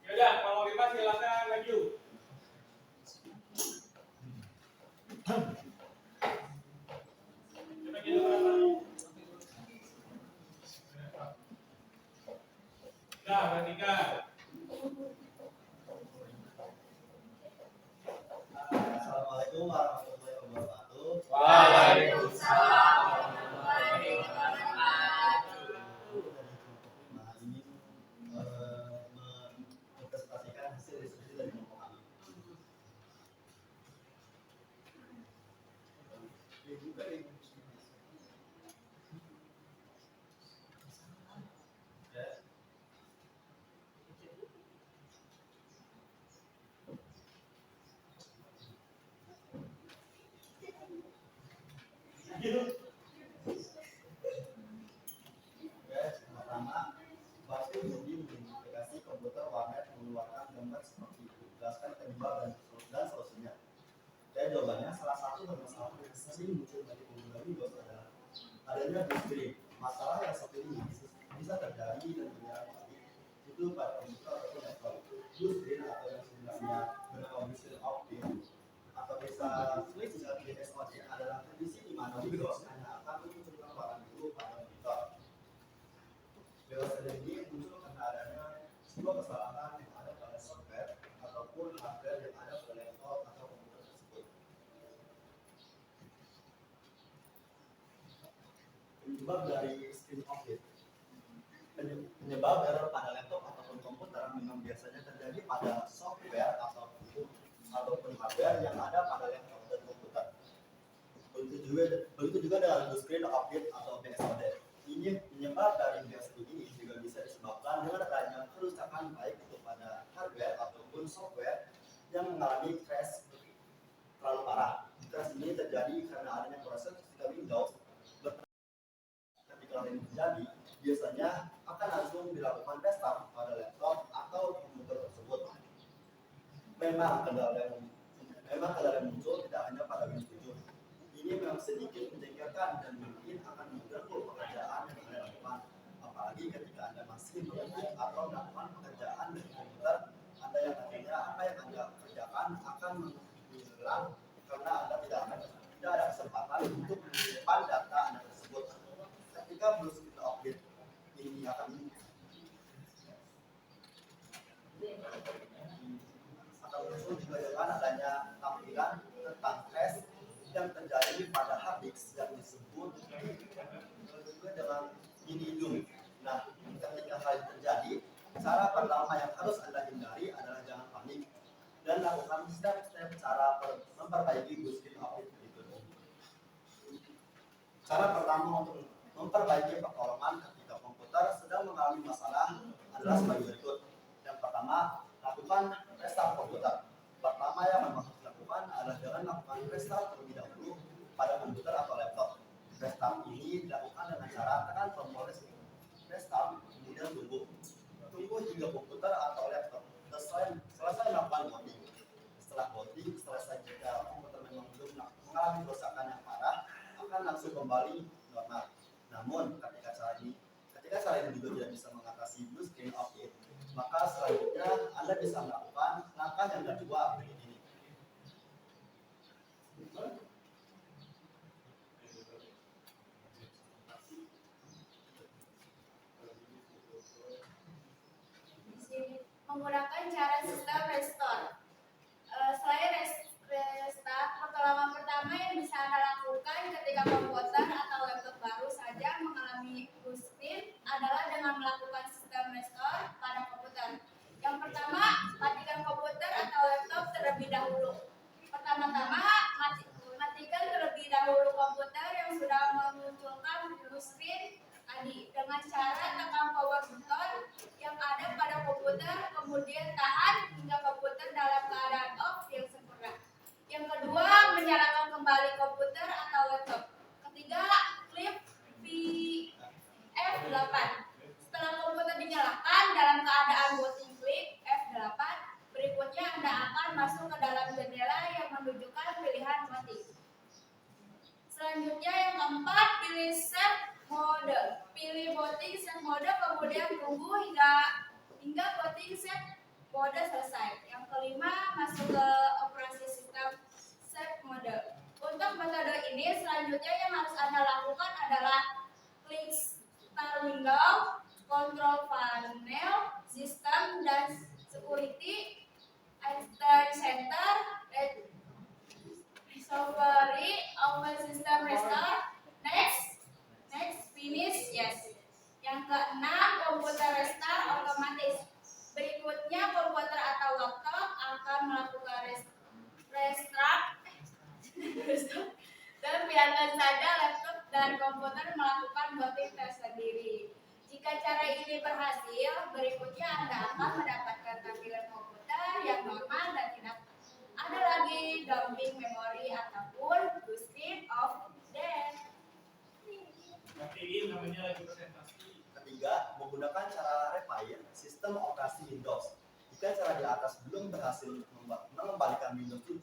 Yaudah, kalau 5 silakan maju. Coba kita berapa? Nah, bertiga. Assalamualaikum warahmatullahi wabarakatuh. Waalaikumsalam. Nah, ini mempresentasikan hasil diskusi dari kelompok kami. Ya. Pertama, Bakti Budi mengidentifikasi komputer warnet mengeluarkan gambar seperti itu, jelaskan penyebab dan solusinya. Dan jawabannya, salah satu permasalahan yang sering muncul bagi pengguna Windows adalah adanya blue screen. Masalah yang satu ini bisa terjadi dan berjalan lagi itu pada komputer ataupun laptop. Blue screen atau yang sebenarnya bernama visual output atau bisa switch dari SOC adalah kondisi di mana Windows hanya akan menunjukkan warna biru pada monitor. Biasa ini muncul karena adanya sebuah kesalahan yang ada pada software ataupun hardware yang ada pada laptop atau komputer tersebut. Penyebab dari screen update. Penyebab error pada laptop ataupun komputer memang biasanya terjadi pada software ataupun hardware yang ada pada laptop dan komputer. Begitu juga dengan blue screen update atau BSOD. Ini penyebab dari BSOD ini juga bisa disebabkan dengan adanya kerusakan baik itu pada hardware ataupun software yang mengalami crash terlalu parah. Crash ini terjadi karena adanya proses ketika Windows. Ketika hal ini terjadi, biasanya akan langsung dilakukan restart pada laptop atau komputer tersebut. Memang kendala yang muncul tidak hanya pada Windows 7. Ini memang sedikit menjengkelkan dan mungkin akan mengganggu pekerjaan yang Anda lakukan. Apalagi ketika Anda masih mengetik atau melakukan pekerjaan di komputer Anda yang akhirnya apa yang Anda kerjakan akan hilang karena Anda tidak ada kesempatan untuk menyimpan data Anda tersebut. Ketika blue screen update ini akan muncul juga dengan adanya tampilan tentang crash yang terjadi pada hard disk yang disebut juga dengan minidum. Nah, ketika hal ini terjadi, cara pertama yang harus Anda hindari adalah jangan panik dan lakukan step-step cara memperbaiki blue screen update berikut. Cara pertama untuk memperbaiki pertolongan ketika komputer sedang mengalami masalah adalah sebagai berikut. Yang pertama, lakukan restart komputer. Pertama yang harus dilakukan adalah dengan melakukan restart terlebih dahulu pada komputer atau laptop. Restart ini dilakukan dengan cara tekan tombol restart, kemudian tunggu hingga komputer atau laptop selesai melakukan booting. Setelah booting selesai, jika komputer memang belum mengalami kerusakan yang parah, akan langsung kembali normal. Namun ketika cara ini juga tidak bisa mengatasi blue screen update, maka selanjutnya Anda bisa melakukan langkah yang kedua berikut ini. Menggunakan cara sistem restore. Selain restart, pertolongan pertama yang bisa Anda lakukan ketika komputer atau laptop baru saja mengalami blue screen adalah dengan melakukan sistem restore pada komputer. Yang pertama, matikan komputer atau laptop terlebih dahulu. Pertama-tama, matikan terlebih dahulu komputer yang sudah memunculkan blue screen tadi dengan cara tekan power button yang ada pada komputer, kemudian tahan hingga komputer dalam keadaan off yang sempurna. Yang kedua, menyalakan kembali komputer atau laptop. Ketiga, klik F8. Setelah komputer dinyalakan dalam keadaan booting, klik F8. Berikutnya Anda akan masuk ke dalam jendela yang menunjukkan pilihan booting. Selanjutnya yang keempat, pilih save mode. Pilih booting save mode, kemudian tunggu hingga booting save mode selesai. Yang kelima, masuk ke operasi sistem save mode. Untuk metode ini selanjutnya yang harus Anda lakukan adalah klik start window, control panel, sistem dan security, enter center, recovery, open system restore, next, finish, yes. Yang keenam, komputer restart otomatis. Berikutnya komputer atau laptop akan melakukan restart dan biarkan saja laptop dan komputer melakukan booting tersendiri. Jika cara ini berhasil, berikutnya Anda akan mendapatkan tampilan komputer yang normal dan tidak ada lagi dumping memori ataupun blue screen of death. Nanti ini namanya lagi presentasi. Ketiga, menggunakan cara repair sistem operasi Windows. Jika cara di atas belum berhasil mengembalikan Windows 7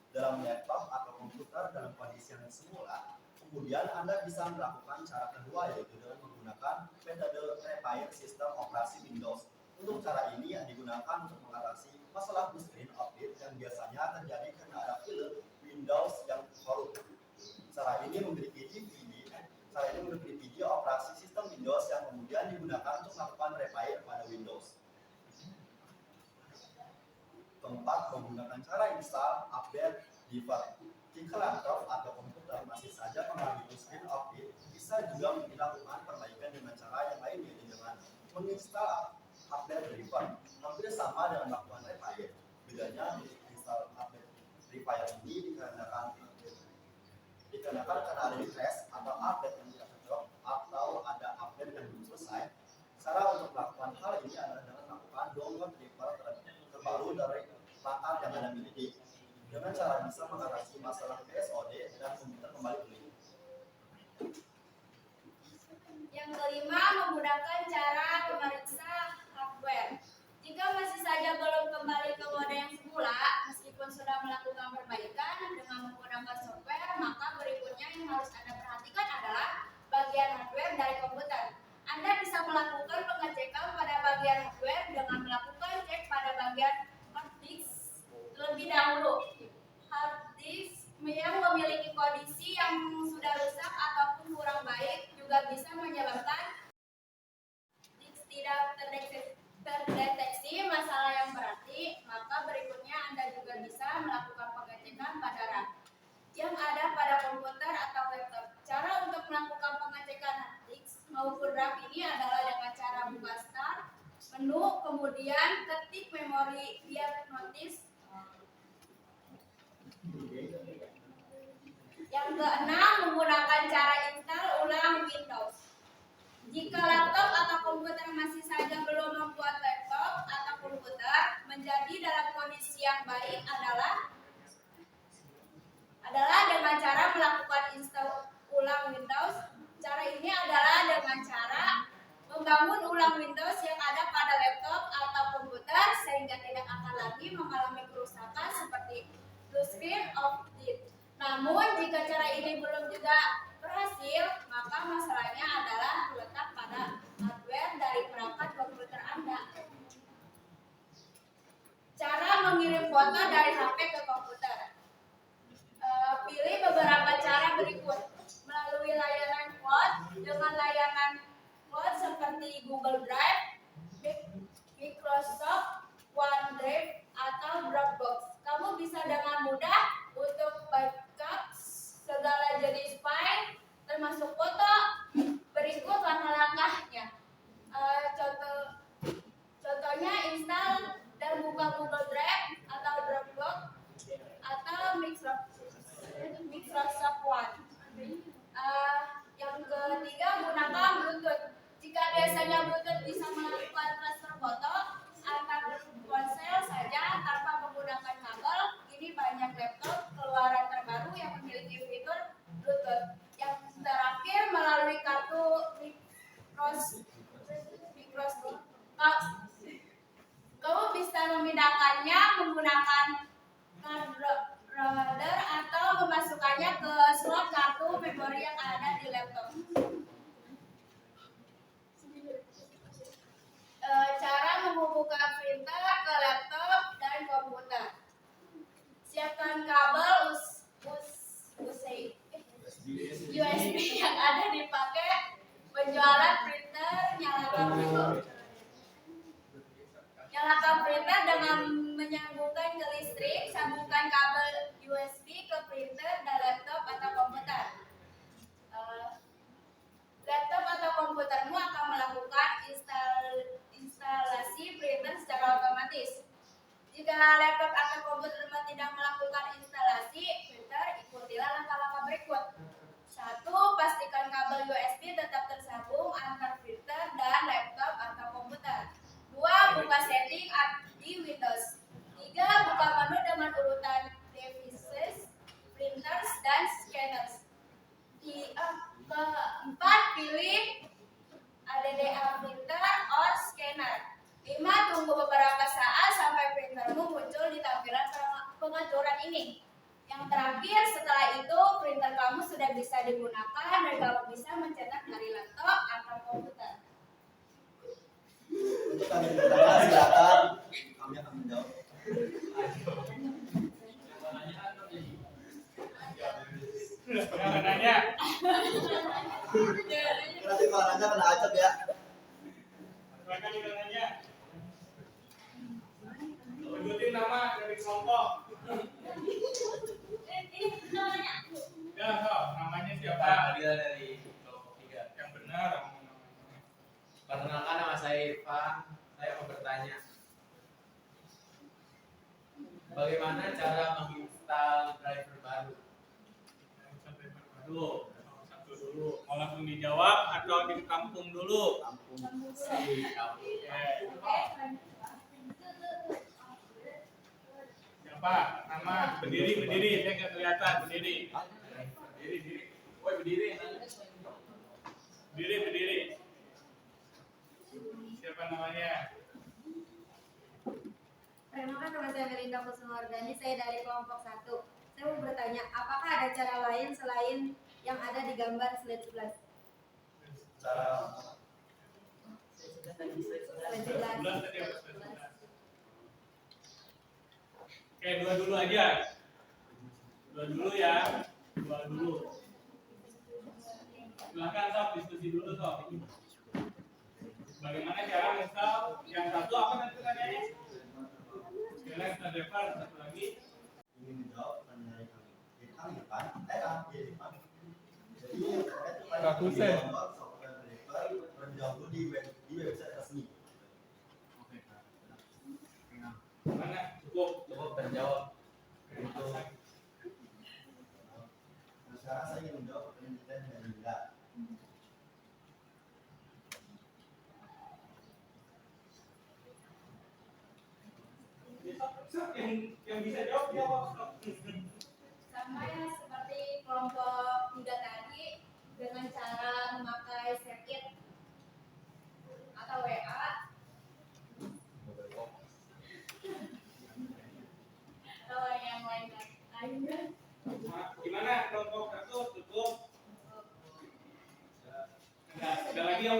dalam laptop atau komputer dalam kondisi yang semula, kemudian Anda bisa melakukan cara kedua, yaitu dengan menggunakan metode repair sistem operasi Windows. Untuk cara ini yang digunakan untuk mengatasi masalah blue screen update yang biasanya terjadi karena ada file Windows yang korup. Cara ini memiliki video operasi sistem Windows yang kemudian digunakan untuk melakukan repair pada Windows. Keempat, menggunakan cara install update driver. Jika laptop atau komputer masih saja mengalami blue screen update, bisa juga Menginstal update driver hampir sama dengan melakukan repair. Bedanya install update driver ini dikarenakan karena ada refresh atau update yang tidak cocok atau ada update yang belum selesai. Cara untuk melakukan hal ini adalah dengan melakukan download driver terbaru dari pakar yang Anda miliki. Dengan cara bisa mengatasi masalah PSOD dan komputer kembali pulih. Yang kelima, menggunakan cara memeriksa hardware. Jika masih saja belum kembali ke mode yang semula, meskipun sudah melakukan perbaikan dengan menggunakan software, maka berikutnya yang harus Anda perhatikan adalah bagian hardware dari komputer. Anda bisa melakukan pengecekan pada bagian hardware dengan melakukan cek pada bagian hard disk terlebih dahulu. Hard disk yang memiliki kondisi yang sudah rusak ataupun kurang baik juga bisa menyebabkan disk tidak terdeteksi masalah yang berarti. Maka berikutnya Anda juga bisa melakukan pengecekan pada RAM yang ada pada komputer atau laptop. Cara untuk melakukan pengecekan hard disk maupun RAM ini adalah dengan cara buka start menu, kemudian ketik memori diagnosis. Yang keenam, menggunakan cara install ulang Windows. Jika laptop atau komputer masih saja belum membuat laptop atau komputer menjadi dalam kondisi yang baik adalah dengan cara melakukan install ulang Windows. Cara ini adalah dengan cara membangun ulang Windows yang ada pada laptop atau komputer sehingga tidak akan lagi mengalami kerusakan seperti blue screen of death. Namun jika cara ini belum juga berhasil, maka masalahnya adalah terletak pada hardware dari perangkat komputer Anda. Cara mengirim foto dari HP ke komputer. Pilih beberapa cara berikut. Melalui layanan cloud, dengan layanan cloud seperti Google Drive, Microsoft OneDrive, atau Dropbox. Kamu bisa dengan mudah untuk backup segala jenis file, termasuk foto. Berikut langkah-langkahnya. Contohnya install dan buka Google Drive atau Dropbox atau Microsoft Word. Yang ketiga, gunakan Bluetooth. Jika biasanya Bluetooth bisa melakukan transfer foto antar ponsel saja tanpa menggunakan kabel, kini banyak laptop keluaran terbaru yang memiliki fitur Bluetooth. Yang terakhir, melalui kartu microSD. Kamu bisa memindahkannya menggunakan card reader atau memasukkannya ke slot kartu memori yang ada di laptop. Cara menghubungkan printer ke laptop dan komputer. Siapkan kabel USB yang ada dipakai penjualan printer. Nyalakan printer dengan menyambungkan ke listrik. Sambungkan kabel USB ke printer dan laptop atau komputer. Laptop atau komputermu akan melakukan instalasi printer secara otomatis. Jika laptop atau komputermu tidak melakukan instalasi printer, ikutilah langkah-langkah berikut. 1. Pastikan kabel USB tetap tersambung antar printer dan laptop atau komputer. 2. Buka setting di Windows. 3. Buka menu dengan urutan devices, printers, dan scanners. 4. Pilih ADDA printer or scanner. 5. Tunggu beberapa saat sampai printermu muncul di tampilan pengaturan ini. Yang terakhir, setelah itu printer kamu sudah bisa digunakan dan kamu bisa mencetak dari laptop atau komputer. Untuk kami bertanya, silakan kami akan menjawab. Jangan nanya. Nanti kalau nanya kena acap ya. Silakan juga nanya. Sebutin nama dari kelompok. Ini namanya. Ya, namanya siapa? Adila dari kelompok 3. Yang benar. Perkenalkan, nama saya Irfan, saya mau bertanya. Bagaimana cara menginstal driver baru? Dulu, satu dulu. Mau langsung dijawab atau di kampung dulu? Kampung. Siapa? Nama? Berdiri. Saya nggak kelihatan. Berdiri. Woi, berdiri. Berdiri. Siapa namanya? Perkenalkan, nama saya Melinda Kusumawardani, saya dari kelompok 1. Saya mau bertanya, apakah ada cara lain selain yang ada di gambar slide 11? Cara Slide 11. Oke, dua dulu aja. Dua dulu ya. Dua dulu. Silakan Sob, diskusi dulu Sob. Bagaimana cara install yang satu apa nanti pertanyaannya? Select the driver, satu lagi. ingin menjawab pertanyaan Irfan. Jadi yang terkait download software driver terdahulu di website resmi. Mana? Cukup terjawab. Itu. Nah, sekarang saya ingin menjawab pertanyaan dari Linda. Sob, yang bisa jawab. Sama ya seperti kelompok 3 tadi dengan cara memakai circuit atau WA atau yang lainnya. Gimana kelompok satu cukup? Ada lagi yang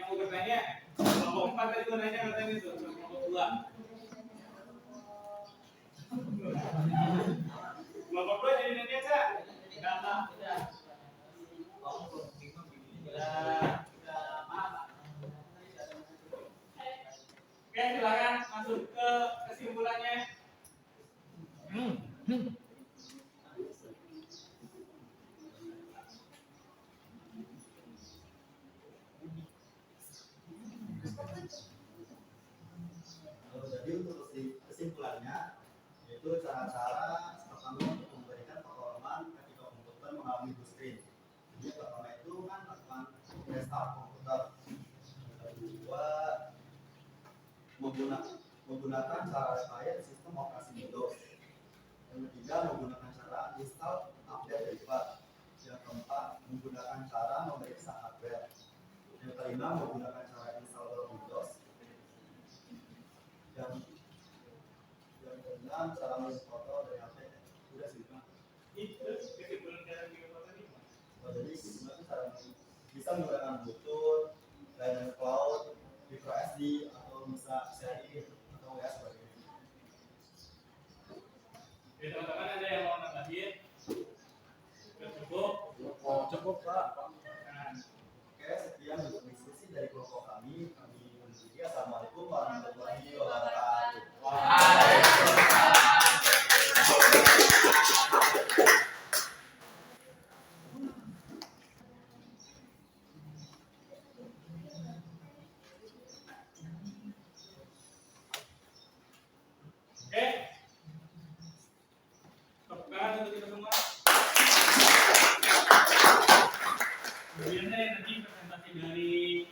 mau bertanya? Kelompok 4 tadi gua nanya katanya itu. Kelompok 2. Kelompok 2 jadi nanti aja. Udah. Oke, silakan masuk ke kesimpulannya. Jadi untuk kesimpulannya, yaitu cara-cara pertama untuk memberikan pertolongan ketika komputer mengalami blue screen. Jadi pertama itu kan melakukan restart komputer. Kedua, menggunakan cara repair sistem operasi Windows. Yang ketiga, menggunakan cara install update driver. Yang keempat, menggunakan cara memeriksa hardware. Yang kelima, menggunakan cara installer Windows. Yang keenam, cara melihat foto dari HP. Udah sih, Pak. Itu kesimpulan cara bikin foto ini. Jadi sebenarnya cara bisa menggunakan Bluetooth, Dynamic Cloud, micro SD, atau bisa sharing atau ya sebagainya. Oke, teman-teman ada yang mau nambahin? Cukup? Cukup, Pak. Nah, Oke, sekian untuk diskusi dari kelompok kami. Assalamualaikum warahmatullahi wabarakatuh. oke. Tepuk tangan untuk kita semua. Kemudian nanti presentasi dari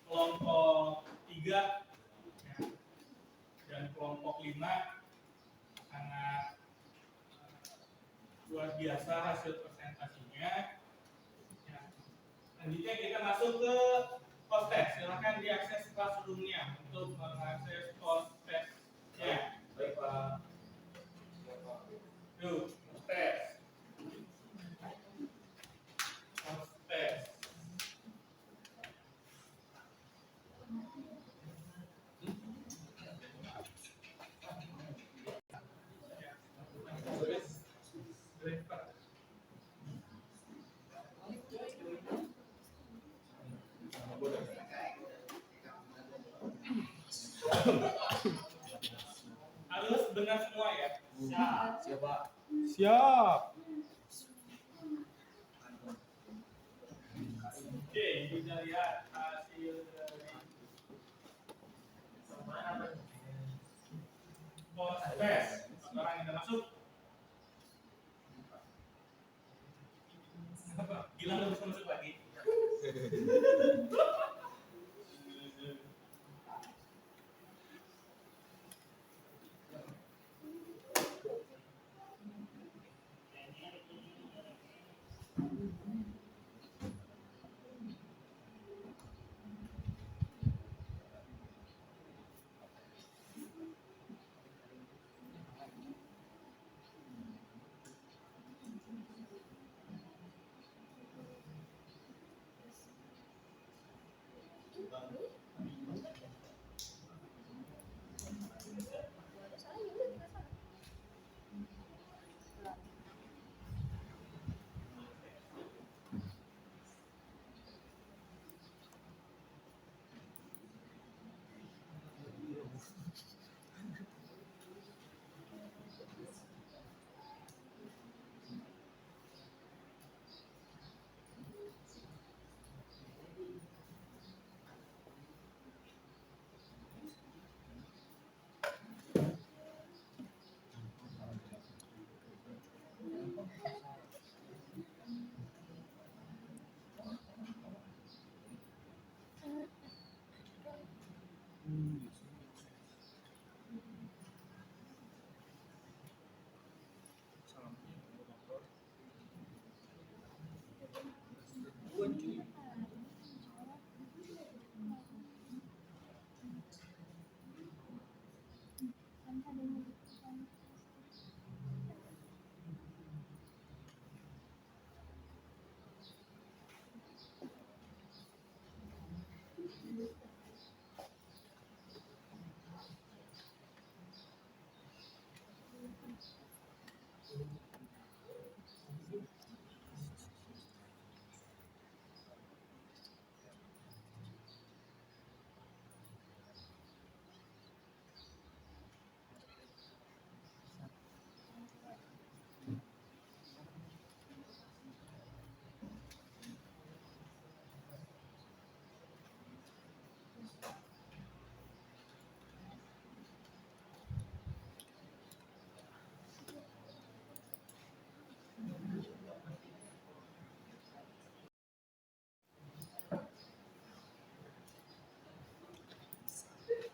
kelompok 3 dan kelompok 5 sangat luar biasa hasil presentasinya. Ya. Selanjutnya kita masuk ke post-test. Silakan diakses classroom-nya untuk mengakses post-test-nya. Baik Pak. Yuk, post-test. Post-test. Harus benar semua ya. Siap. Oke, kita lihat hasil dari Tes. Orang yang masuk. Gila nggak bisa masuk lagi.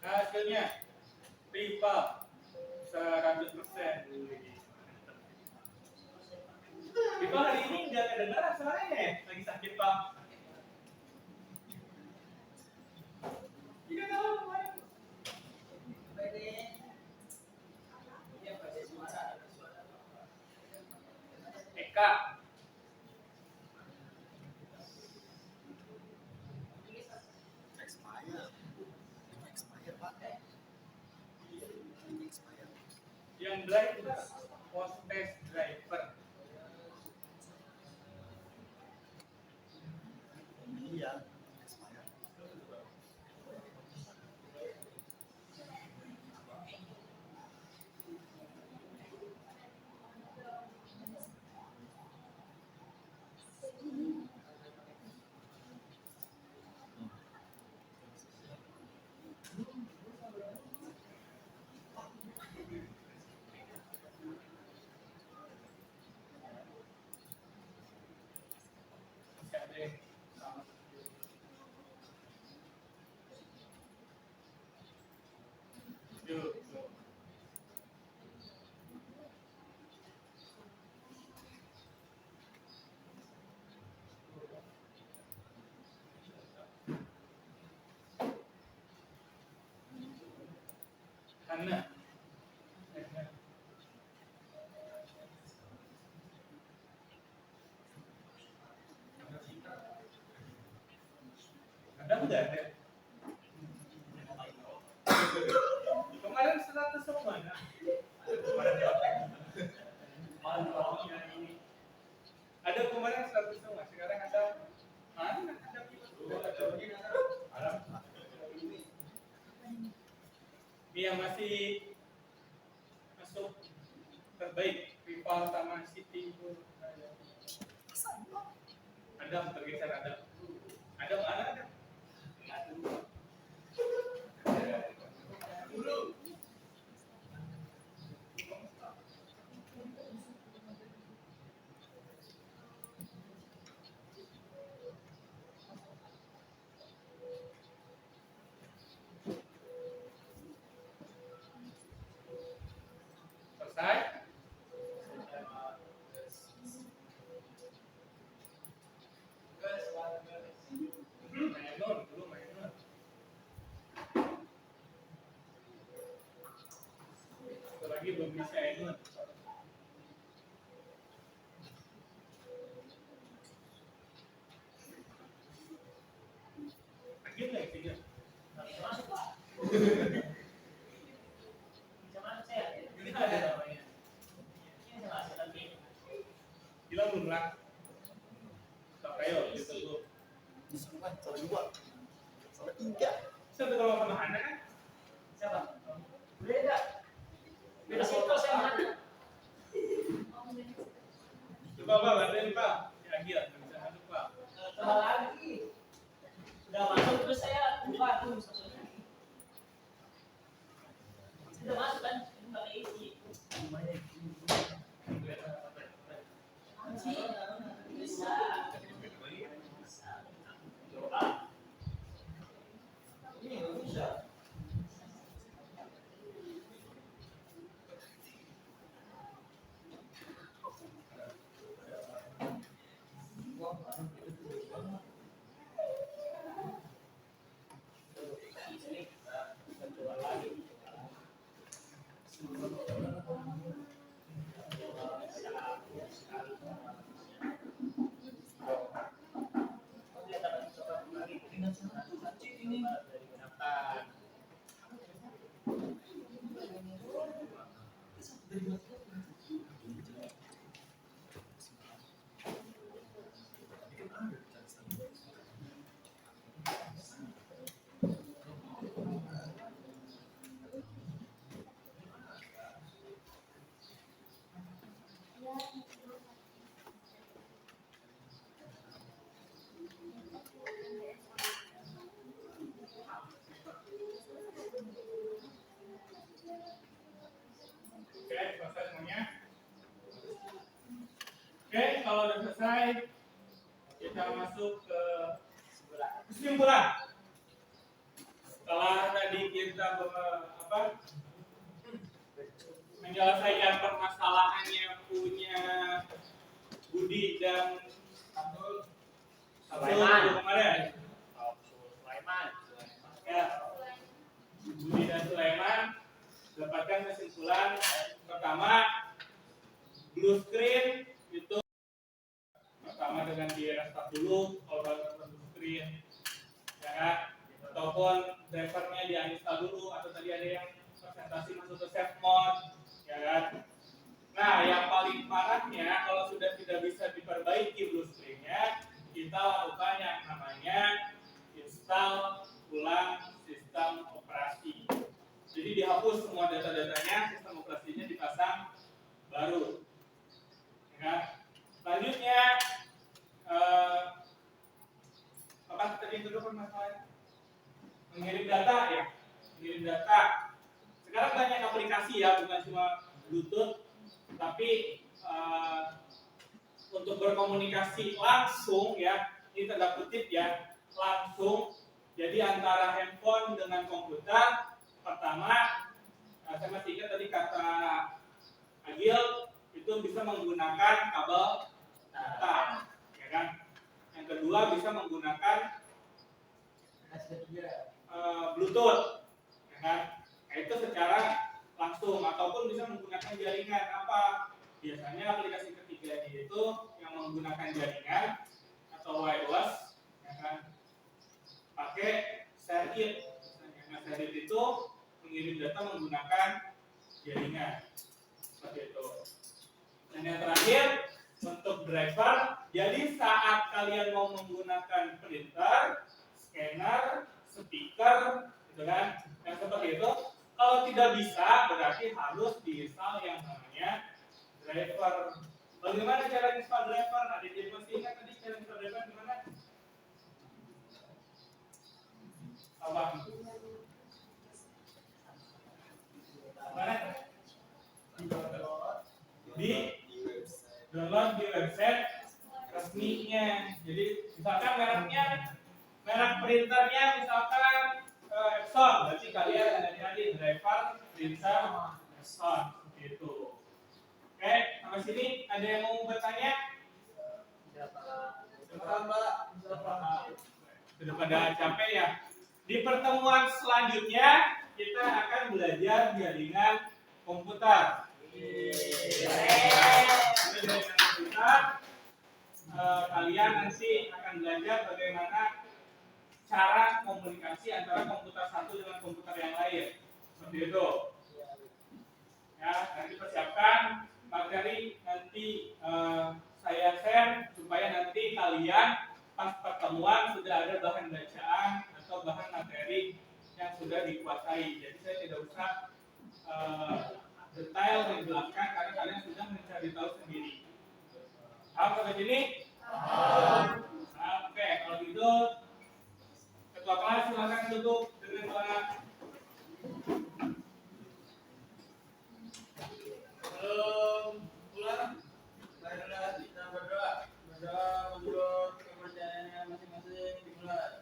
Hasilnya pipa 100%. Pipa hari ini nggak kedengaran suaranya, lagi sakit Pak. Tidak tahu kemarin. Eka. Yang drive post test driver. Iya. Yuk. Hana. Ada enggak ada? Kemarin 100 semua nah. Ada kemarin 100 semua, sekarang ada mana? Ini yang masih masuk terbaik rival sama City. Adam bergeser Adam. Adam mana Adam? Cuman saya Ini ada namanya. ini saya masih lagi. Gila belum lah. Kayo gitu tuh. Disuruh salah dua, salah tiga. Satu kalau pernah ada kan? Siapa? Beda. Beda situ saya mana? Coba Pak, bantuin Pak. Ya gila, nggak bisa masuk Pak. Coba lagi. Udah masuk terus saya buka tuh maksudnya. Sudah masuk kan? Ini nggak isi. Bisa. Coba. Ini nggak bisa. Oke, selesai semuanya. Oke, kalau udah selesai, kita masuk ke kesimpulan. Setelah tadi kita menyelesaikan permasalahan yang punya Budi dan Abdul kemarin. Ya, Budi dan Sulaiman dapatkan kesimpulan pertama, blue screen itu pertama dengan di restart dulu kalau blue screen, ya kan? Ataupun drivernya di uninstall dulu, atau tadi ada yang presentasi masuk ke save mode, ya kan? Nah, yang paling parahnya kalau sudah tidak bisa diperbaiki blue screen-nya, kita lakukan yang namanya install ulang sistem operasi. Jadi dihapus semua data-datanya, sistem operasinya dipasang baru. Ya kan? Selanjutnya, apa tadi yang kedua permasalahan? Mengirim data ya, mengirim data. Sekarang banyak aplikasi ya, bukan cuma Bluetooth, tapi untuk berkomunikasi langsung ya, ini tanda kutip ya, langsung. Jadi antara handphone dengan komputer. Pertama, saya masih ingat tadi kata Agil itu bisa menggunakan kabel data, ya kan? Yang kedua bisa menggunakan Bluetooth, ya kan? Nah, itu secara langsung ataupun bisa menggunakan jaringan apa? Biasanya aplikasi ketiga ini itu yang menggunakan jaringan atau wireless, ya kan? Pakai ShareIt. Nah, ShareIt itu mengirim data menggunakan jaringan seperti itu. Dan yang terakhir untuk driver, jadi saat kalian mau menggunakan printer, scanner, speaker, gitu kan, yang seperti itu, kalau tidak bisa berarti harus diinstal yang namanya driver. Bagaimana cara install driver? Ada yang masih ingat tadi cara install driver gimana? Apa? Mana? Di download di website resminya. Jadi misalkan merek printernya misalkan Epson, berarti kalian ada di driver printer Epson gitu. Oke, sampai sini ada yang mau bertanya? Sudah pada capek ya. Di pertemuan selanjutnya kita akan belajar jaringan komputer. Jaringan komputer, kalian nanti akan belajar bagaimana cara komunikasi antara komputer satu dengan komputer yang lain. Seperti itu. Ya, nanti persiapkan materi nanti saya share supaya nanti kalian pas pertemuan sudah ada bahan bacaan atau bahan materi yang sudah dikuasai. Jadi saya tidak usah detail di belakang karena kalian sudah mencari tahu sendiri. Paham sampai sini? Oke, kalau gitu ketua kelas silakan duduk dengan doa. Sebelum pulang, marilah kita berdoa menurut kepercayaannya masing-masing dimulai.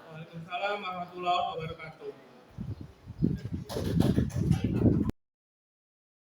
Waalaikumsalam warahmatullahi wabarakatuh.